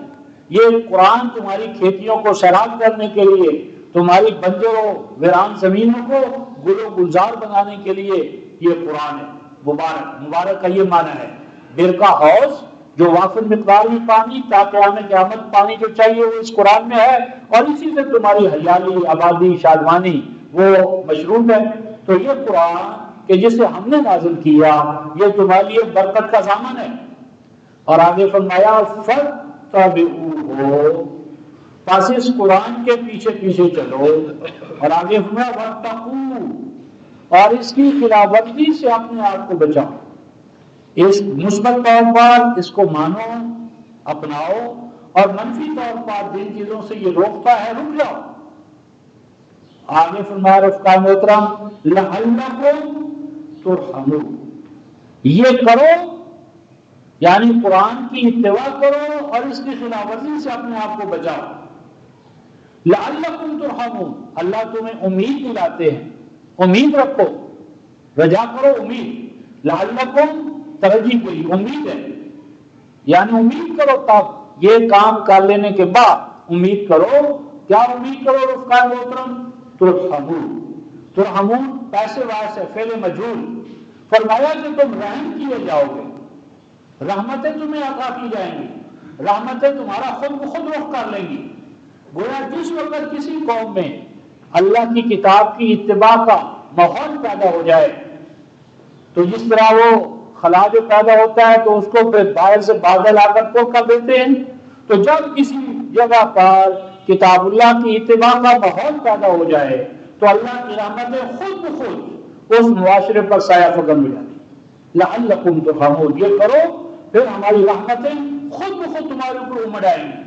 یہ قرآن تمہاری کھیتیوں کو سیراب کرنے کے لیے، تمہاری بنجر و ویران زمینوں کو گل و گلزار بنانے کے لیے یہ قرآن ہے مبارک۔ مبارک کا یہ معنی ہے برکہ حوض، جو وافر مقدار میں پانی تا قیام قیامت پانی جو چاہیے وہ اس قرآن میں ہے، اور اسی سے تمہاری ہریالی، آبادی، شادمانی وہ مشروط ہے۔ تو یہ قرآن کہ جسے ہم نے نازل کیا یہ تمہارے لیے برکت کا ضامن ہے۔ اور آگے فرمایا فَاتَّبِعُوهُ، پس اس قرآن کے پیچھے پیچھے چلو، اور آگے فرمایا وَاتَّقُوا، اور اس کی خلاف ورزی سے اپنے آپ کو بچاؤ۔ اس مثبت طور پر اس کو مانو، اپناؤ، اور منفی طور پر جن چیزوں سے یہ روکتا ہے رک جاؤ۔ آگے فرمایا رفقا محترم لَعَلَّكُمْ تُرْحَمُونَ، یہ کرو یعنی قرآن کی اتباع کرو اور اس کی خلاف ورزی سے اپنے آپ کو بچاؤ۔ لَعَلَّكُمْ تُرْحَمُونَ، اللہ تمہیں امید دلاتے ہیں، امید رکھو، رجا کرو، امید۔ لَعَلَّكُمْ ترجیح کوئی امید ہے، یعنی امید کرو، تب یہ کام کر لینے کے بعد امید کرو۔ کیا امید کرو رفقا محترم؟ ترحمون، ترحمون پیسے واس ہے، فعل مجہول، فرمایا کہ تم رحم کیے جاؤ گے، رحمتیں تمہیں عطا کی جائیں گی، رحمتیں تمہارا خود بخود رخ کر لیں گی۔ گویا جس وقت کسی قوم میں اللہ کی کتاب کی اتباع کا ماحول پیدا ہو جائے تو جس طرح وہ خلا جو پیدا ہوتا ہے تو اس کو پھر باہر سے بادل آ کر پور کر دیتے ہیں، تو جب کسی جگہ پر کتاب اللہ کی اتباع کا ماحول پیدا ہو جائے تو اللہ کی رحمتیں خود بخود اس معاشرے پر سایہ فکن ہو جاتی. لعلکم ترحمون، یہ کرو پھر ہماری رحمتیں خود بخود تمہارے اوپر امڑ آئیں گی.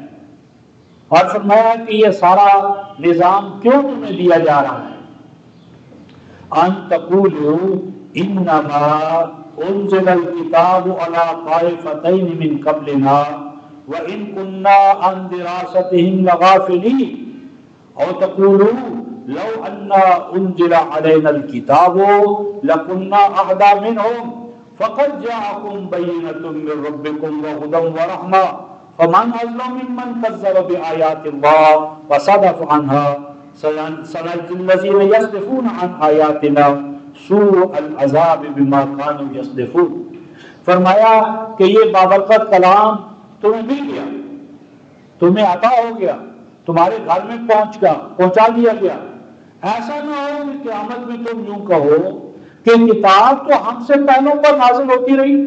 اور فرمایا کہ یہ سارا نظام کیوں تمہیں دیا جا رہا ہے؟ ان تقولوا انما انزل الكتاب على طائفتين من قبلنا وان كنا عن دراستهم لغافلين او تقولوا لو ان انزل علينا الكتاب لكنا اهدى منهم فقد جاءكم بينة من ربكم وهدى ورحمة فمن أظلم ممن كذب بآيات الله وصدف عنها سنجزي الذين يصدفون عن آياتنا سوء العذاب بما كانوا يصدفون. فرمایا کہ یہ بابرکت کلام تمہیں مل گیا، تمہیں عطا ہو گیا، تمہارے گھر میں پہنچا دیا گیا. ایسا نہ ہو کہ قیامت میں تم یوں کہو کہ کتاب تو ہم سے پہلوں پر نازل ہوتی رہی،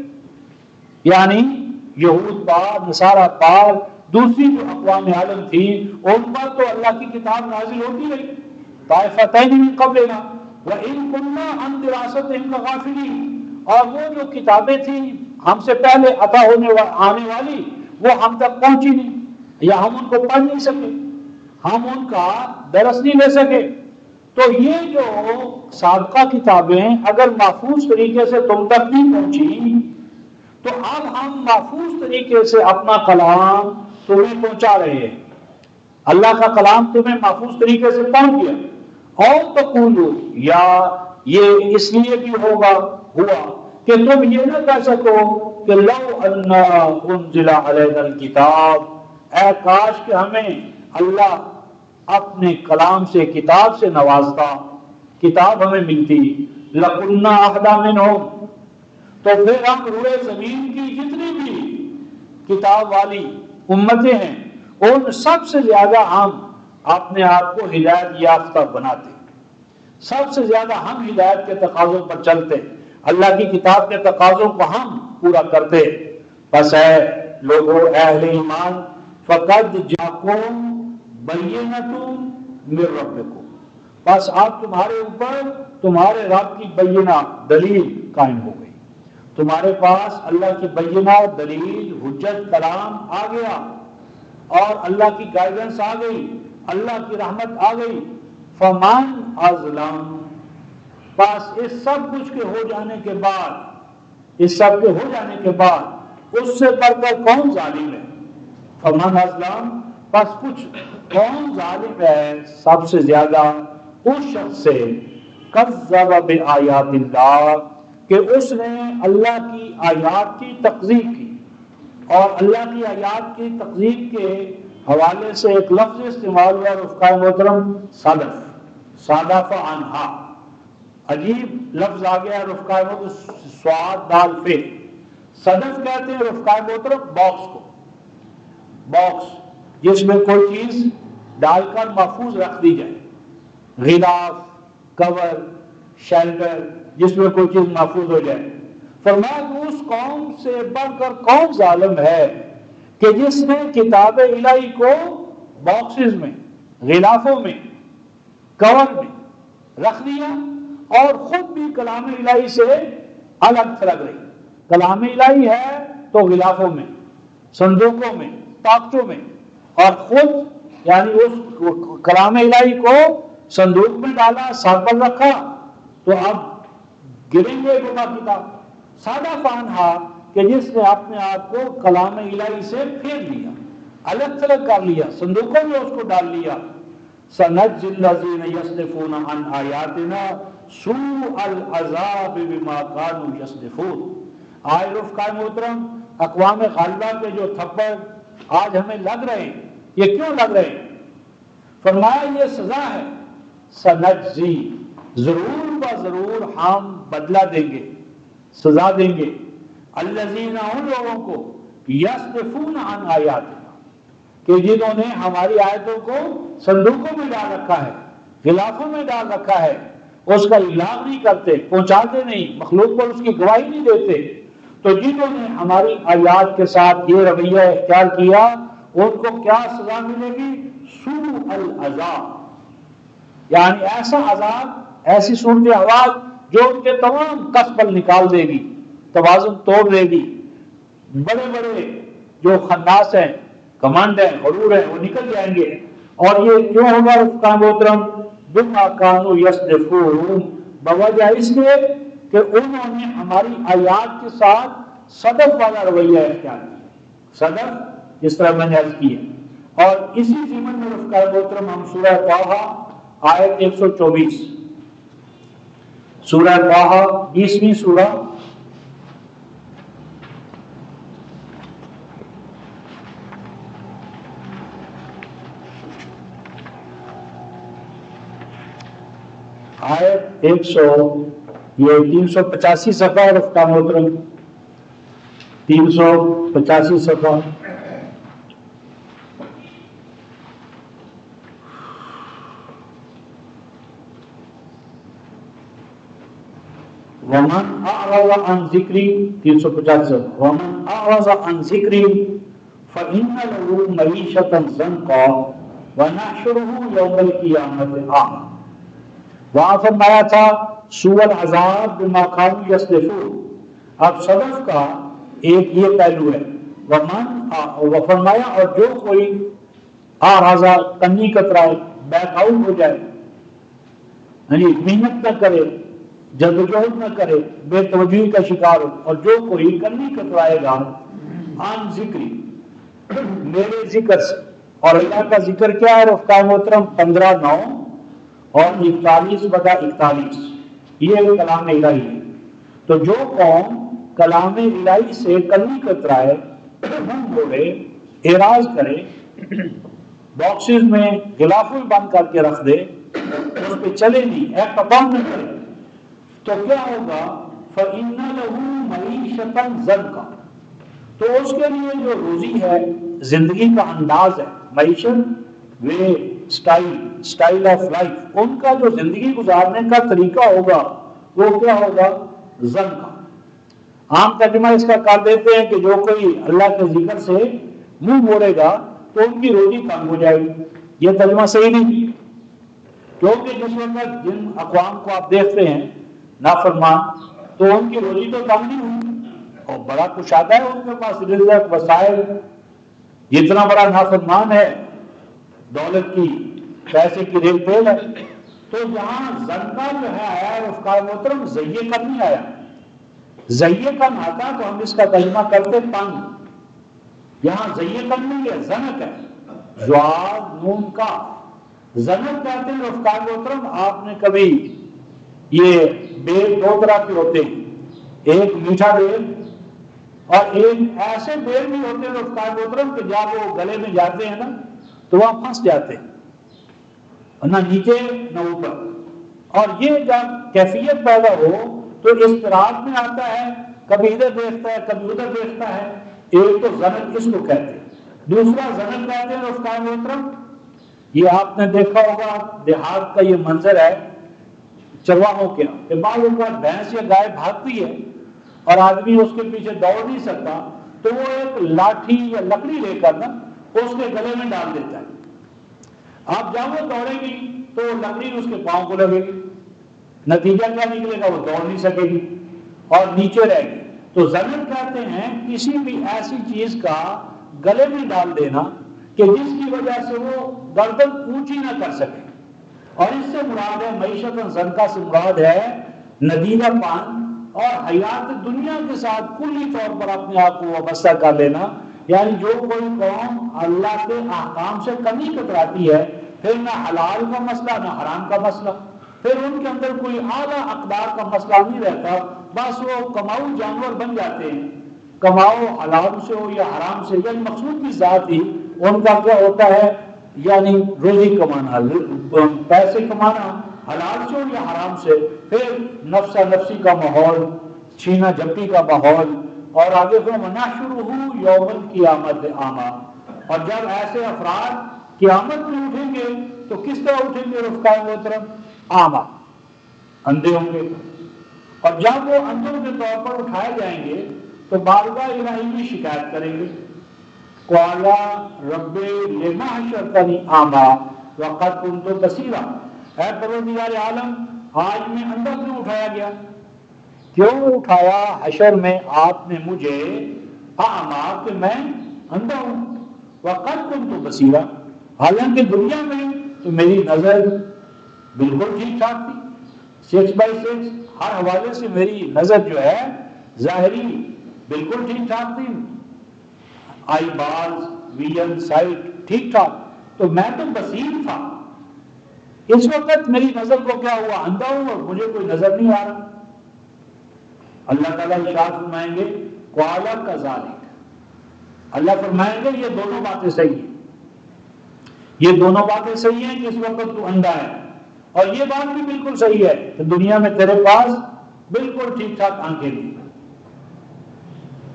یعنی یہود پار، نصارہ پار، دوسری جو اقوام عالم تھی ان پر تو اللہ کی کتاب نازل ہوتی رہی. طائفتین من قبلنا وَإِن كُنَّا عَن دِرَاسَتِهِمْ لَغَافِلِينَ، اور وہ جو کتابیں تھیں ہم سے پہلے عطا آنے والی وہ ہم تک پہنچی نہیں، یا ہم ان کو پڑھ نہیں سکے، ہم ان کا درس نہیں لے سکے. تو یہ جو سابقہ کتابیں اگر محفوظ طریقے سے تم تک نہیں پہنچی تو اب ہم محفوظ طریقے سے اپنا کلام تمہیں پہنچا رہے ہیں. اللہ کا کلام تمہیں محفوظ طریقے سے پہنچ گیا. اور تقولو، یا یہ اس لیے بھی ہوا کہ تم یہ نہ کہہ سکو کہ لو ان انزل علینا الکتاب، اے کاش کہ ہمیں اللہ اپنے کلام سے، کتاب سے نوازتا، کتاب ہمیں ملتی. لَكُنَّا أَهْدَىٰ مِنْهُمْ، تو پھر ہم روئے زمین کی جتنی بھی کتاب والی امتیں ہیں ان سب سے زیادہ ہم اپنے آپ کو ہدایت یافتہ بناتے، سب سے زیادہ ہم ہدایت کے تقاضوں پر چلتے، اللہ کی کتاب کے تقاضوں کو ہم پورا کرتے. بس اے لوگو، اہل ایمان، فقد جاکم بینۃ من ربکم، بس اب تمہارے اوپر تمہارے رب کی بینہ دلیل قائم ہو گئی، تمہارے پاس اللہ کی بینہ دلیل حجت کلام آ گیا اور اللہ کی گائیڈنس آ گئی، اللہ کی رحمت آ گئی. فمن اظلم، بس اس سب کچھ کے ہو جانے کے بعد، اس سب کے ہو جانے کے بعد اس سے بڑھ کر کون ظالم ہے؟ فمن اظلم، بس کچھ کون ظالم ہے سب سے زیادہ اس شخص سے کذب بآیات اللہ، کہ اس نے اللہ کی آیات کی تکذیب کی. اور اللہ کی آیات کی تکذیب کے حوالے سے ایک لفظ استعمال ہوا رفقائے محترم، صدف، صادف عنہا. عجیب لفظ آ گیا رفقائے محترم، سواد دال فے. صدف کہتے ہیں رفقائے محترم باکس کو، باکس جس میں کوئی چیز ڈال کر محفوظ رکھ دی جائے، غلاف، کور، شیلٹر، جس میں کوئی چیز محفوظ ہو جائے. فرمایا کہ اس قوم سے بڑھ کر کون ظالم ہے کہ جس نے کتاب الہی کو باکسز میں، غلافوں میں، کور میں رکھ دیا اور خود بھی کلام الہی سے الگ تھلگ رہی. کلام الہی ہے تو غلافوں میں، صندوقوں میں، طاقتوں میں، اور خود یعنی اس کلام الہی کو صندوق میں ڈالا، سر پر رکھا تو اب گریں گے گما کتاب. سادہ فانہا، کہ جس نے اپنے آپ کو کلام الہی سے پھیر لیا، الگ تھلگ کر لیا، صندوقوں میں اس کو ڈال لیا. سنجزی الذین یصدفون عن آیاتنا سوء العذاب بما كانوا یصدفون. آج رفقائے محترم، اقوام غالبہ کے جو تھپڑ آج ہمیں لگ رہے ہیں، یہ کیوں لگ رہے ہیں؟ فرمایا یہ سزا ہے. سنجزی، ضرور ضرور ہم بدلہ دیں گے، سزا دیں گے. الذین، ان لوگوں کو، یصدفون عن آیاتنا، کہ جنہوں نے ہماری آیتوں کو صندوقوں میں ڈال رکھا ہے، غلافوں میں ڈال رکھا ہے، اس کا ابلاغ نہیں کرتے، پہنچاتے نہیں، مخلوق پر اس کی گواہی نہیں دیتے. تو جنہوں نے ہماری آیات کے ساتھ یہ رویہ اختیار کیا ان کو کیا سزا ملے گی؟ سوء العذاب، یعنی ایسا عذاب، ایسی صورت حوال جو ان کے تمام کسبل نکال دے گی، توازن توڑ دے گی. بڑے بڑے جو خناس ہیں، کمانڈ ہیں، غرور ہیں، وہ نکل جائیں گے. اور یہ کیوں ہوگا رفقا محترم؟ بما کانوا یصدفون، بوجہ اس لیے کہ انہوں نے ہماری آیات کے ساتھ صدف والا رویہ اختیار کیا. صدف جس طرح میں نے عرض کی ہے. اور اسی ضمن میں رفقا محترم ہم سورہ طٰہٰ آیت 124، سورہ طٰہٰ 20ویں سورہ، آیت 385 صفحہ رفقا محترم، 385 صفحہ. ومن اعرض عن ذکری، 385، ومن اعرض عن ذکری فإن له معیشة ضنکا ونحشره یوم القیامة اعمی. وہاں فرمایا تھا سوء العذاب بما كانوا یصدفون. اب صدف کا ایک یہ پہلو ہے. وہ فرمایا اور جو کوئی اعرض، کنی کترائے، بیک آؤٹ ہو جائے، یعنی محنت نہ کرے، جدوجہد نہ کرے، بے توجہی کا شکار ہو، اور جو کوئی کنی کترائے گا عن ذکری، میرے ذکر سے. اور اللہ کا ذکر کیا ہے رفقا محترم؟ 15:9 اور 41/41، یہ کلام الہی ہے. تو جو قوم کلام الہی سے کنی کترائے، منہ موڑے، اعراض کرے، باکسز میں غلاف بند کر کے رکھ دے، اس پہ چلے نہیں، ایکٹ اپون نہ کرے، تو کیا ہوگا؟ فَإِنَّ لَهُ مَعِيشَةً ضَنْكًا، تو اس کے لیے جو روزی ہے، زندگی کا انداز ہے، معیشت، وے، سٹائل آف لائف، ان کا جو زندگی گزارنے کا طریقہ ہوگا وہ کیا ہوگا؟ ضنکا. عام ترجمہ اس کا کر دیتے ہیں کہ جو کوئی اللہ کے ذکر سے منہ موڑے گا تو ان کی روزی تنگ ہو جائے گی. یہ ترجمہ صحیح نہیں، کیونکہ جس وقت جن اقوام کو آپ دیکھتے ہیں نافرمان، تو ان کی روزی تو تنگ نہیں ہوئی، اور بڑا کشادہ ہے ان کے پاس رزق، وسائل. جتنا بڑا نافرمان ہے، دولت کی، پیسے کی ریل پیل ہے. تو یہاں زنکا جو ہے آیا ہے رفقا محترم، زیے کا نہیں آیا. زیے کا آتا تو ہم اس کا ترجمہ کرتے تنگ. یہاں زیے کا نہیں ہے، زنک ہے، زواد نون کا. زنک کہتے ہیں رفقا محترم. آپ نے کبھی یہ بیل دو طرح کے ہوتے ہیں، ایک میٹھا بیل اور ایک ایسے بیل بھی ہوتے ہیں رفقا محترم کہ جب وہ گلے میں جاتے ہیں نا تو وہاں پھنس جاتے ہیں، نہ نیچے نہ اوپر. اور یہ جب کیفیت پیدا ہو تو اضطراب میں آتا ہے، کبھی ادھر دیکھتا ہے، کبھی ادھر دیکھتا ہے. ایک تو زنک اس کو کہتے ہیں. دوسرا زنک کہتے ہیں رفقا محترم، یہ آپ نے دیکھا ہوگا دیہات کا یہ منظر ہے چرواہوں کے، کہ بعض اوقات بھینس یا گائے بھاگتی ہے اور آدمی اس کے پیچھے دوڑ نہیں سکتا، تو وہ ایک لاٹھی یا لکڑی لے کر نا اس کے گلے میں ڈال دیتا ہے. آپ جب وہ دوڑے گی تو لکڑی اس کے پاؤں کو لگے گی، نتیجہ کیا نکلے گا؟ وہ دوڑ نہیں سکے گی اور نیچے رہے گی. تو زنک کہتے ہیں کسی بھی ایسی چیز کا گلے میں ڈال دینا کہ جس کی وجہ سے وہ گردن اونچی نہ کر سکے. اور اس سے مراد ہے معیشت زنکا سے مراد ہے ندیدہ پان اور حیات دنیا کے ساتھ کلی طور پر اپنے آپ کو وابستہ کر لینا. یعنی جو کوئی قوم اللہ کے احکام سے کمی کتراتی ہے، پھر نہ حلال کا مسئلہ نہ حرام کا مسئلہ، پھر ان کے اندر کوئی اعلیٰ اقدار کا مسئلہ نہیں رہتا، بس وہ کماؤ جانور بن جاتے ہیں. کماؤ حلال سے ہو یا حرام سے، یعنی مقصود کی ذات ہی ان کا کیا ہوتا ہے؟ یعنی روزی کمانا، پیسے کمانا، حلال سے ہو یا حرام سے. پھر نفسا نفسی کا ماحول، چھینا جھپٹی کا ماحول، اور آگے پھر ونحشرہ یوم القیامت اعمی. اور جب ایسے افراد قیامت میں اٹھیں گے تو کس طرح اٹھیں گے رفقا محترم؟ اعمی، اندھے ہوں گے. اور جب وہ اندھوں کے طور پر اٹھائے جائیں گے تو بارگاہ الہی میں شکایت کریں گے قال رب لما حشرتنی اعمی وقد كنت بصیرا، اے پروردگار عالم آج میں اندھا کیوں اٹھایا گیا؟ کیوں اٹھایا حشر میں آپ نے مجھے اعمی کہ میں اندھا ہوں، وقد كنت بصیرا حالانکہ دنیا میں تو میری نظر بالکل ٹھیک ٹھاک تھی، 6/6 ہر حوالے سے میری نظر جو ہے ظاہری بالکل ٹھیک ٹھاک تھی، آئی بالز ویژن سائٹ ٹھیک ٹھاک، تو میں تو بصیر تھا۔ اس وقت میری نظر کو کیا ہوا؟ اندھا ہوں اور مجھے کوئی نظر نہیں آ رہا۔ اللہ تعالیٰ ارشاد فرمائیں گے قال کذالک، اللہ فرمائیں گے یہ دونوں باتیں صحیح ہیں، یہ دونوں باتیں صحیح ہیں کہ اس وقت تو اندھا ہے، اور یہ بات بھی بالکل صحیح ہے کہ دنیا میں تیرے پاس بالکل ٹھیک ٹھاک آنکھیں نہیں۔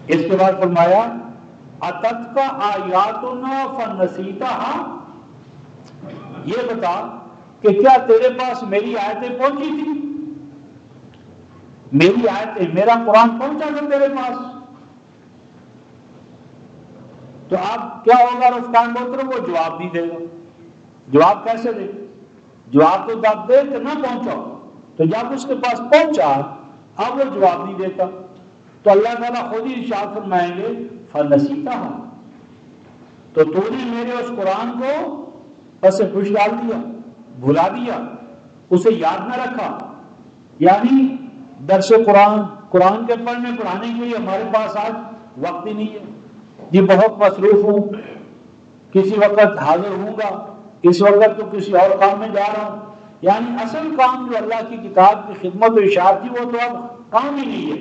اس کے بعد فرمایا اتتک آیاتنا فنسیتہا، یہ بتا کہ کیا تیرے پاس میری آیتیں پہنچی تھی؟ میری آیتیں، میرا قرآن پہنچا تھا تیرے پاس؟ تو اب کیا ہوگا رفتار محترم؟ وہ جواب نہیں دے گا۔ جواب کیسے دے؟ جواب تو تب دے کہ نہ پہنچا، تو جب اس کے پاس پہنچا اب وہ جواب نہیں دیتا، تو اللہ تعالیٰ خود ہی ارشاد فرمائیں گے فنسیتہا، تو تو نے میرے اس قرآن کو پس پش ڈال دیا، بھلا دیا، اسے یاد نہ رکھا۔ یعنی درس قرآن کے پڑھانے کے لیے ہمارے پاس آج وقت ہی نہیں ہے، یہ بہت مصروف ہوں، کسی وقت حاضر ہوں گا، اس وقت تو کسی اور کام میں جا رہا ہوں۔ یعنی اصل کام جو اللہ کی کتاب کی خدمت و اشاعت تھی وہ تو اب کام ہی نہیں ہے،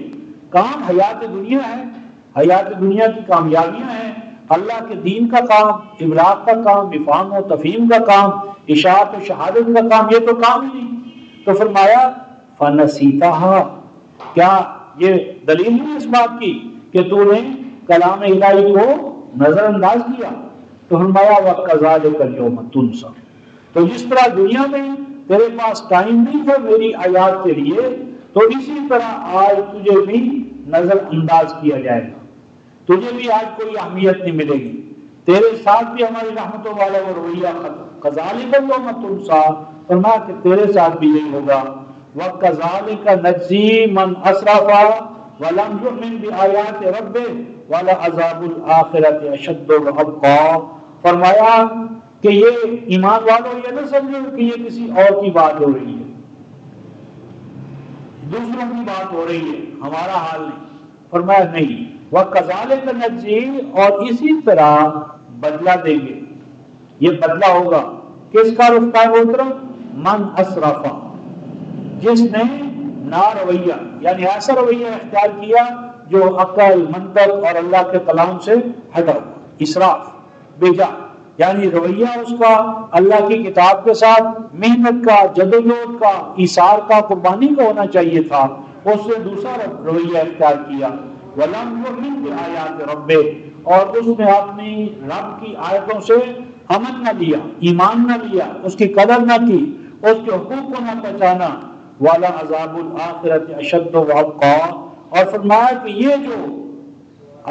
کام حیات دنیا ہے، حیات دنیا کی کامیابیاں ہیں، اللہ کے دین کا کام، ابلاغ کا کام، افہام و تفہیم کا کام، اشاعت و شہادت کا کام، یہ تو کام ہی نہیں۔ تو فرمایا فنسیتہا، کیا یہ دلیل نہیں اس بات کی کہ تو نے کلام الہی کو نظر انداز کیا؟ تو فرمایا وَكَذَلِكَ الْيَوْمَ تُنْسَى، تو جس طرح دنیا میں تیرے پاس ٹائم نہیں تھا میری آیات کے لیے، تو اسی طرح آج تجھے بھی نظر انداز کیا جائے گا، تجھے بھی آج کوئی اہمیت نہیں ملے گی، تیرے ساتھ بھی ہماری رحمتوں والا وہ رویہ ختم۔ كَذَلِكَ الْيَوْمَ تُنْسَى، فرمایا کہ تیرے ساتھ بھی یہی ہوگا۔ وَكَذَلِكَ نَجْزِي مَنْ أَسْرَفَ وَلَمْ يُؤْمِنْ بِآيَاتِ رَبِّهِ وَلَعَذَابُ الْآخِرَةِ أَشَدُّ وَأَبْقَىٰ، فرمایا کہ یہ ایمان والوں یہ نہ سمجھو کہ یہ کسی اور کی بات ہو رہی ہے، دوسروں کی بات ہو رہی ہے، ہمارا حال نہیں۔ فرمایا نہیں، وَكَذَلِكَ نَجْزِي، اور اسی طرح بدلہ دیں گے، یہ بدلہ ہوگا کس کا رفتار محترم؟ من اسرف، جس نے نا رویہ یعنی ایسا رویہ اختیار کیا جو عقل، منطق اور اللہ کے کلام سے ہٹا، اسراف، بیجا، یعنی رویہ اس کا اللہ کی کتاب کے ساتھ محنت کا، جدوجہد کا، ایثار کا، قربانی کا ہونا چاہیے تھا، اس نے دوسرا رویہ اختیار کیا۔ وَلَمْ يُؤْمِنْ بِآيَاتِ رَبِّهِ، اور اس نے اپنی رب کی آیتوں سے امن نہ لیا، ایمان نہ لیا، اس کی قدر نہ کی، اس کے حقوق کو نہ پہچانا۔ وَلَعَذَابُ الْآخِرَةِ أَشَدُّ وَأَبْقَىٰ، اور فرمایا کہ یہ جو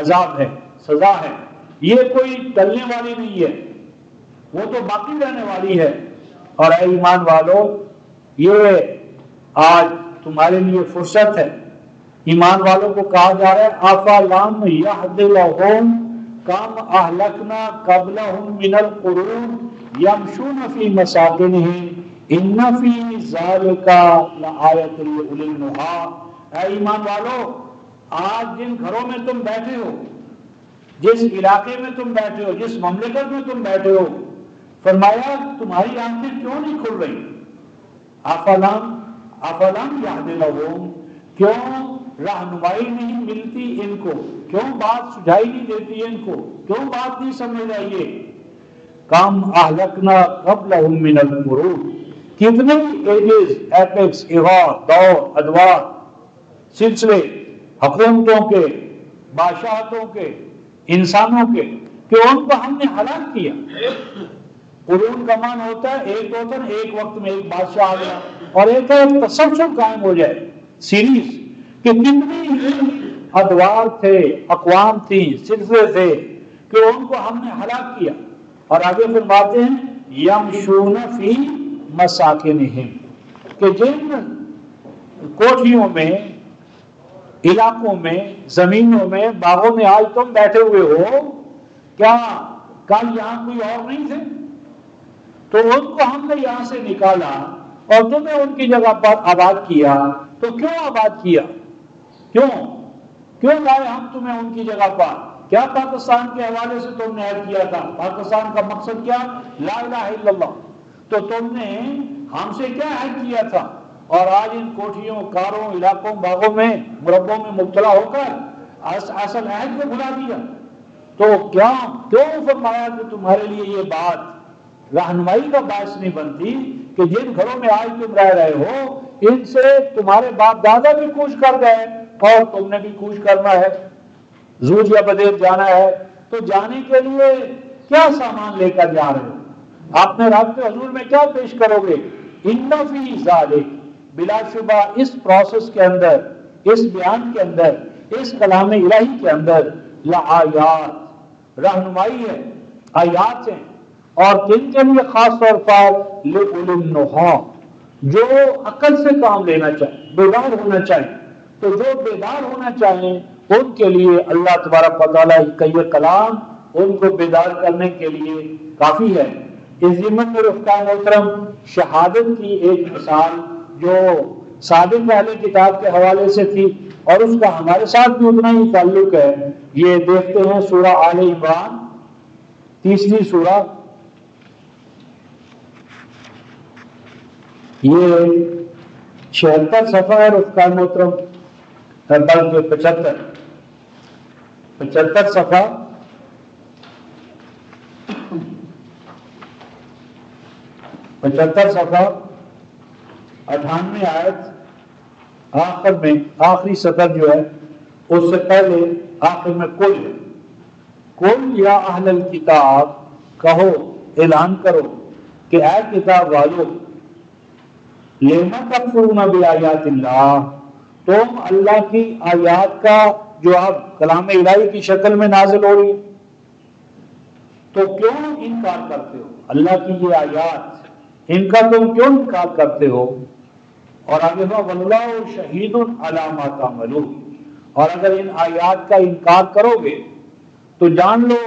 عذاب ہے، سزا ہے، یہ کوئی ٹلنے والی نہیں ہے، وہ تو باقی رہنے والی ہے۔ اور اے ایمان والو، یہ آج تمہارے لیے فرصت ہے، ایمان والوں کو کہا جا رہا ہے أَفَلَمْ يَهْدِ لَهُمْ كَمْ أَهْلَكْنَا قَبْلَهُمْ مِنَ الْقُرُونِ يَمْشُونَ فِي مَسَاكِنِهِمْ إِنَّ فِي ذَلِكَ لَآيَةً لِأُولِي النُّهَىٰ، اے ایمان والو، آج جن گھروں میں تم بیٹھے ہو، جس علاقے میں تم بیٹھے ہو، جس مملکت میں تم بیٹھے ہو، فرمایا تمہاری آنکھیں کیوں نہیں کھل رہی؟ افلم یہد لہم، کیوں رہنمائی نہیں ملتی ان کو، کیوں بات سجھائی نہیں دیتی ان کو، کیوں بات نہیں سمجھ رہی ہے؟ کم اہلکنا قبلہم من القرون، کتنے ایجز، ایپکس، ایغار، دور، ادوار، سلسلے، حکومتوں کے، بادشاہتوں کے، انسانوں کے، کہ ان کو ہم نے ہلاک کیا۔ قرون کا مان ہوتا ہے ایک وطن، ایک وقت میں ایک بادشاہ آ گیا، اور ایک تسلسل قائم ہو جائے، سیریز، کہ کتنی ادوار تھے، اقوام تھی، سلسلے تھے، کہ ان کو ہم نے ہلاک کیا. اور آگے فرماتے ہیں یمشون فی مساکنہم، کہ جن کوٹھیوں میں، علاقوں میں، زمینوں میں، باغوں میں آج تم بیٹھے ہوئے ہو، کیا کل یہاں کوئی اور نہیں تھے؟ تو ان کو ہم نے یہاں سے نکالا اور تمہیں ان کی جگہ پر آباد کیا. تو کیوں آباد کیا؟ کیوں لائے ہم تمہیں ان کی جگہ پر؟ کیا پاکستان کے حوالے سے تم نے عہد کیا تھا؟ پاکستان کا مقصد کیا؟ لا الہ الا اللہ. تو تم نے ہم سے کیا عہد کیا تھا؟ اور آج ان کوٹھیوں، کاروں، علاقوں، باغوں میں، مربوں میں مبتلا ہو کر اصل عہد کو بھلا دیا. تو کیوں فرمایا کہ تمہارے لیے یہ بات رہنمائی کا باعث نہیں بنتی کہ جن گھروں میں آج تم رہ رہے ہو ان سے تمہارے باپ دادا بھی کوچ کر گئے اور تم نے بھی کوچ کرنا ہے، زوج یا بدیر جانا ہے. تو جانے کے لیے کیا سامان لے کر جا رہے ہو؟ اپنے رب کے حضور میں کیا پیش کرو گے؟ ان فی ذالک، بلا شبہ اس پروسیس کے اندر، اس بیان کے اندر، اس کلام الہی کے اندر لآیات، رہنمائی ہے، آیات ہیں. اور کن کے لیے؟ خاص طور پر لأولی النہی، جو عقل سے کام لینا چاہے، بیدار ہونا چاہے. تو جو بیدار ہونا چاہیں ان کے لیے اللہ تبارک و تعالیٰ کا یہ کلام ان کو بیدار کرنے کے لیے کافی ہے. اس ضمن میں رفقائے محترم، شہادت کی ایک مثال جو سابق اہل کتاب کے حوالے سے تھی اور اس کا ہمارے ساتھ بھی اتنا ہی تعلق ہے، یہ دیکھتے ہیں سورہ آل عمران، 30 سورہ، یہ 76 صفحہ ہے رفقائے محترم، بلکہ 75 صفحہ، 75 صفحہ، 98 آیت، آخر میں آخری سطر جو ہے اس سے پہلے آخر میں کل یا اہل الکتاب، کہو، اعلان کرو کہ اے کتاب والو، لما تکفرون بآیات اللہ، تم اللہ کی آیات کا جو اب کلام الہی کی شکل میں نازل ہو رہی ہے تو کیوں انکار کرتے ہو؟ اللہ کی یہ آیات، ان کا تم کیوں انکار کرتے ہو؟ اور آگے واللہ شہید علی ما تعملون، اور اگر ان آیات کا انکار کرو گے تو جان لو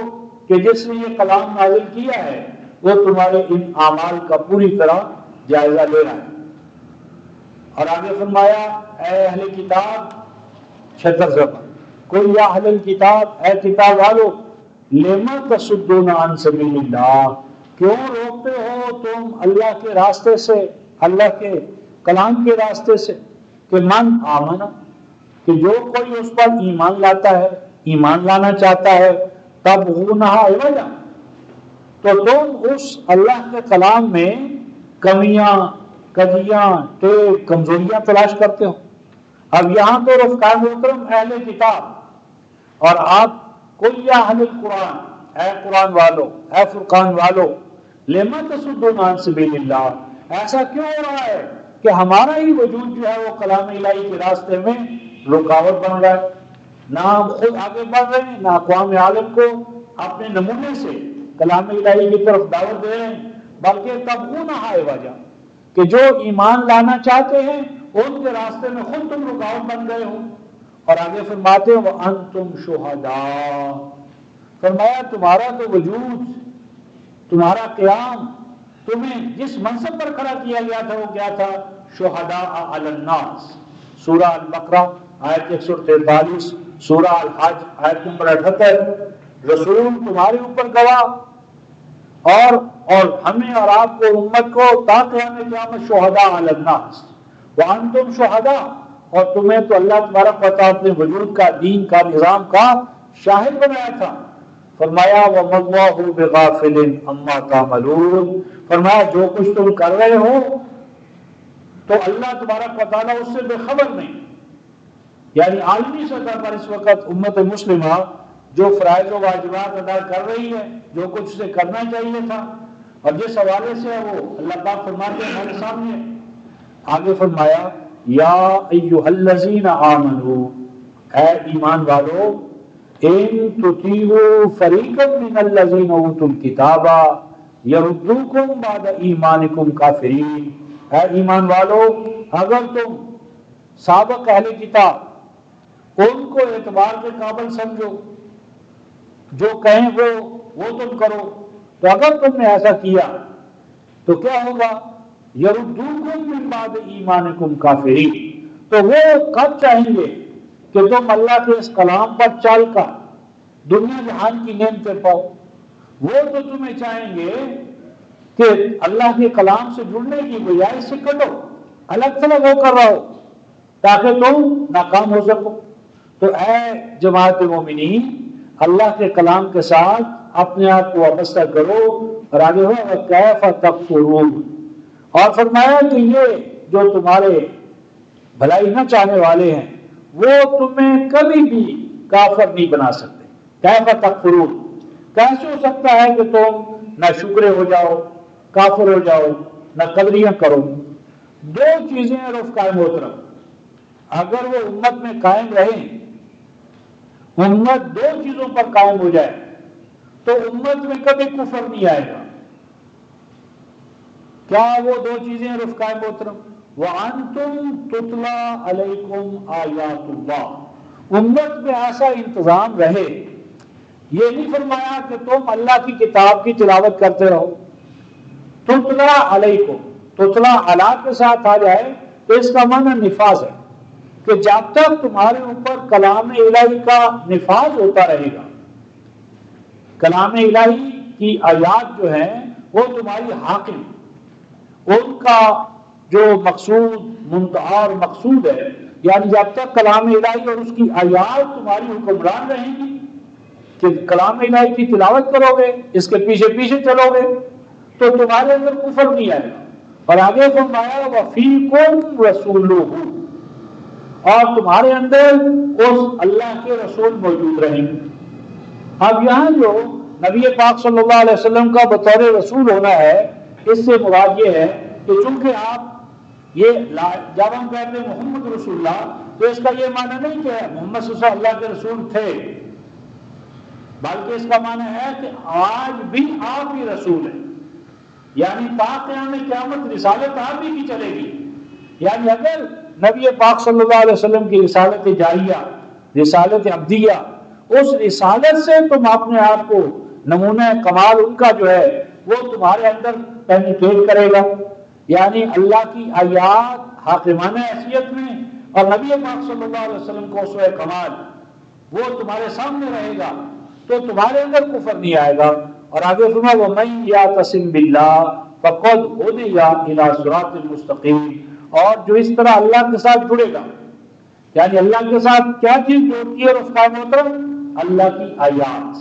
کہ جس نے یہ کلام نازل کیا ہے وہ تمہارے ان اعمال کا پوری طرح جائزہ لے رہا ہے. اور آگے فرمایا اے اہل کتاب، 76 صفحہ، قل یا اہل الکتاب، اے کتاب والو، لما تصدون عن سبیل اللہ، کیوں روکتے ہو تم اللہ کے راستے سے، اللہ کے کلام کے راستے سے، کہ من آمنا، کہ جو کوئی اس پر ایمان لاتا ہے، ایمان لانا چاہتا ہے، تبغونہا عوجا، تو تم اس اللہ کے کلام میں کمیاں، کجیاں، ٹیک، کمزوریاں تلاش کرتے ہو. اب یہاں تو رفقائے محترم اہل کتاب، اور آپ قل یا اہل القرآن، اے قرآن والو، اے فرقان والو، لما تصدون عن سبیل اللہ، ایسا کیوں ہو رہا ہے کہ ہمارا ہی وجود جو ہے وہ کلام الہی کے راستے میں رکاوٹ بن رہا ہے؟ نہ ہم خود آگے بڑھ رہے ہیں، نہ اقوام عالم کو اپنے نمونے سے کلام الہی کی طرف دعوت دے رہے ہیں، بلکہ تبغونہا عوجا، کہ جو ایمان لانا چاہتے ہیں ان کے راستے میں خود تم رکاوٹ بن گئے ہو. اور آگے فرماتے ہیں وَأَنْتُمْ شُهَدَاء، فرمایا تمہارا تو وجود، تمہارا قیام، تمہیں جس منصب پر کھڑا کیا گیا تھا وہ کیا تھا؟ شہداء علی الناس، سورہ البقرہ آیت 143، سورہ الحج آیت نمبر 78، رسول تمہارے اوپر گواہ، اور ہمیں اور آپ کو، امت کو، تا قیام قیامت شہداء علی الناس وانتم شہداء، اور تمہیں تو اللہ تبارک و تعالیٰ اپنے وجود کا، دین کا، نظام کا شاہد بنایا تھا. فرمایا وَمَا اللَّهُ بِغَافِلٍ عَمَّا تَعْمَلُونَ، فرمایا جو کچھ تم کر رہے ہو تو اللہ تبارک و تعالیٰ اس سے بے خبر نہیں. یعنی عالمی سطح پر اس وقت امت مسلمہ جو فرائض و واجبات ادا کر رہی ہے، جو کچھ اسے کرنا چاہیے تھا، اور جس حوالے سے ہے وہ اللہ پاک فرماتے ہیں ہمارے سامنے. آگے فرمایا یا ایھا الذین آمنوا، اے ایمان والو، ان تطیعوا فریقا من الذین اوتوا الکتاب یردوکم بعد ایمانکم کافرین، اے ایمان والو اگر تم سابق اہل کتاب ان کو اعتبار کے قابل سمجھو، جو کہیں وہ تم کرو، تو اگر تم نے ایسا کیا تو کیا ہوگا؟ یردوکم من بعد ایمانکم کافرین، تو وہ کب چاہیں گے کہ تم اللہ کے اس کلام پر چل کر دنیا جہان کی نعمتیں پاؤ؟ وہ تو تمہیں چاہیں گے کہ اللہ کے کلام سے جڑنے کی بجائے سے کٹو، الگ تھلگ ہو کر رہو تاکہ تم ناکام ہو سکو۔ تو اے جماعت مومنین، اللہ کے کلام کے ساتھ اپنے آپ کو وابستہ کرو، اور آگے ہو وَكَيْفَ تَكْفُرُونَ، اور فرمایا کہ یہ جو تمہارے بھلائی نہ چاہنے والے ہیں وہ تمہیں کبھی بھی کافر نہیں بنا سکتے۔ کیف تکفرون، کیسے ہو سکتا ہے کہ تم نہ شکرے ہو جاؤ، کافر ہو جاؤ، نہ قدریاں کرو؟ دو چیزیں رفقائے محترم اگر وہ امت میں قائم رہیں، امت دو چیزوں پر قائم ہو جائے تو امت میں کبھی کفر نہیں آئے گا۔ کیا وہ دو چیزیں رفقائے محترم؟ وَأَنْتُمْ تُتْلَى عَلَيْكُمْ آیات اللہ، امت میں ایسا انتظام رہے، یہ نہیں فرمایا کہ تم اللہ کی کتاب کی تلاوت کرتے رہو، تتلا علیکم، تتلا علی کے ساتھ آ جائے تو اس کا معنی نفاذ ہے کہ جب تک تمہارے اوپر کلام الہی کا نفاذ ہوتا رہے گا، کلام الہی کی آیات جو ہیں وہ تمہاری حاکم، ان کا جو مقصود منتہا اور مقصود ہے، یعنی جب تک کلام الہی اور اس کی آیات تمہاری حکمران رہیں گی کہ کلام الہی کی تلاوت کرو گے، اس کے پیچھے پیچھے چلو گے، تو تمہارے اندر کفر نہیں آئے گا۔ اور آگے فرمایا وَفِيكُمْ رَسُولُهُ، اور تمہارے اندر اس اللہ کے رسول موجود رہیں گے۔ اب یہاں جو نبی پاک صلی اللہ علیہ وسلم کا بطور رسول ہونا ہے، اس سے مراد یہ ہے کہ چونکہ آپ یہ جب ہم کہتے ہیں محمد رسول اللہ تو اس کا یہ معنی نہیں کہ محمد صلی اللہ علیہ وسلم اللہ کے رسول تھے، بلکہ اس کا معنی ہے کہ آج بھی آپ ہی رسول ہیں، یعنی تا قیام قیامت رسالت آپ ہی کی چلے گی۔ یعنی اگر نبی پاک صلی اللہ علیہ وسلم کی رسالت جاریہ، رسالت عبدیہ، اس رسالت سے تم اپنے آپ کو نمونہ کمال ان کا جو ہے وہ تمہارے اندر پینیٹریٹ کرے گا، یعنی اللہ کی آیات حاکمانہ حیثیت میں اور نبی پاک صلی اللہ علیہ وسلم کو اسوہ کمال وہ تمہارے سامنے رہے گا، تو تمہارے اندر کفر نہیں آئے گا۔ اور آگے فرمایا وَمَن يَعْتَصِم بِاللَّهِ فَقَدْ هُدِيَ إِلَىٰ صِرَاطٍ مُسْتَقِيمٍ، اور جو اس طرح اللہ کے ساتھ جڑے گا، یعنی اللہ کے ساتھ کیا چیز جوڑتی ہے رفقائے محترم؟ اللہ کی آیات،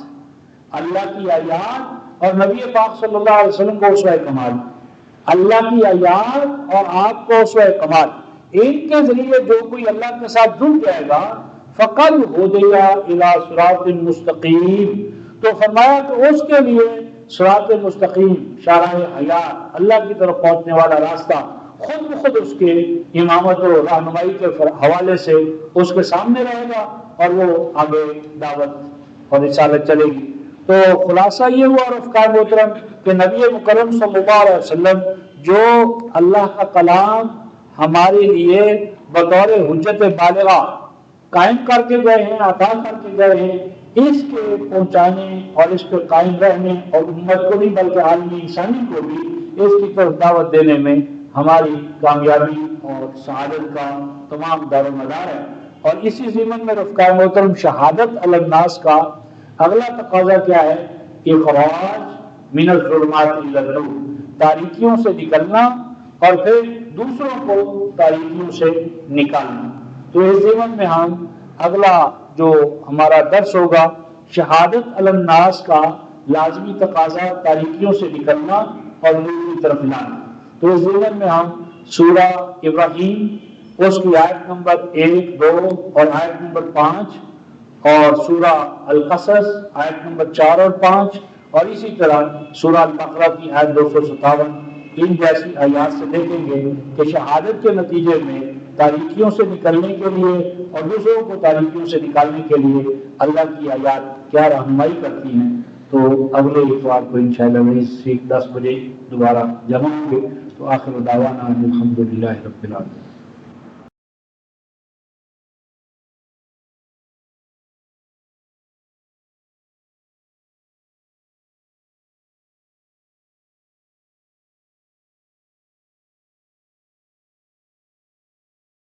اللہ کی آیات اور نبی پاک صلی اللہ علیہ وسلم کو اسوہ کمال، اللہ کی آیات اور آپ کو اسوہ کمال، ان کے ذریعے جو کوئی اللہ کے ساتھ جڑ جائے گا فقد ہدیٰ الی صراط مستقیم، تو فرمایا کہ اس کے لیے صراط مستقیم، شارع حیات، اللہ کی طرف پہنچنے والا راستہ خود بخود اس کے امامت و رہنمائی کے حوالے سے اس کے سامنے رہے گا اور وہ آگے دعوت اور رسالت چلے گی۔ تو خلاصہ یہ ہوا رفقائے محترم کہ نبی مکرم صلی اللہ علیہ وسلم جو اللہ کا کلام ہمارے لیے بطور حجت بالغہ قائم کر کے گئے ہیں، عطا کر کے گئے ہیں، اس کے پہنچانے اور اس پہ قائم رہنے اور امت کو بھی بلکہ عالمی انسانی کو بھی اس کی طرف دعوت دینے میں ہماری کامیابی اور سعادت کا تمام دار و مدار ہے۔ اور اسی ضمن میں رفقائے محترم شہادت علی الناس کا اگلا تقاضا کیا ہے؟ اخراج من الظلمات الی النور، تاریکیوں سے نکلنا اور پھر دوسروں کو تاریکیوں سے نکالنا۔ تو اس ضمن میں ہم اگلا جو ہمارا درس ہوگا شہادت علی الناس کا لازمی تقاضا تاریکیوں سے نکلنا اور نور کی طرف لانا۔ تو اس ضمن میں ہم سورہ ابراہیم اس کی آیت نمبر 1، 2 اور آیت نمبر 5 اور سورہ القصص آیت نمبر 4 اور 5 اور اسی طرح سورہ البقرہ کی آیت 257 ان جیسی آیات سے دیکھیں گے کہ شہادت کے نتیجے میں تاریکیوں سے نکلنے کے لیے اور دوسروں کو تاریکیوں سے نکالنے کے لیے اللہ کی آیات کیا رہنمائی کرتی ہیں. تو اگلے اتوار کو انشاءاللہ وہی 10 بجے دوبارہ جمع ہوں گے. تو آخر دعوانا الحمدللہ رب العالمین.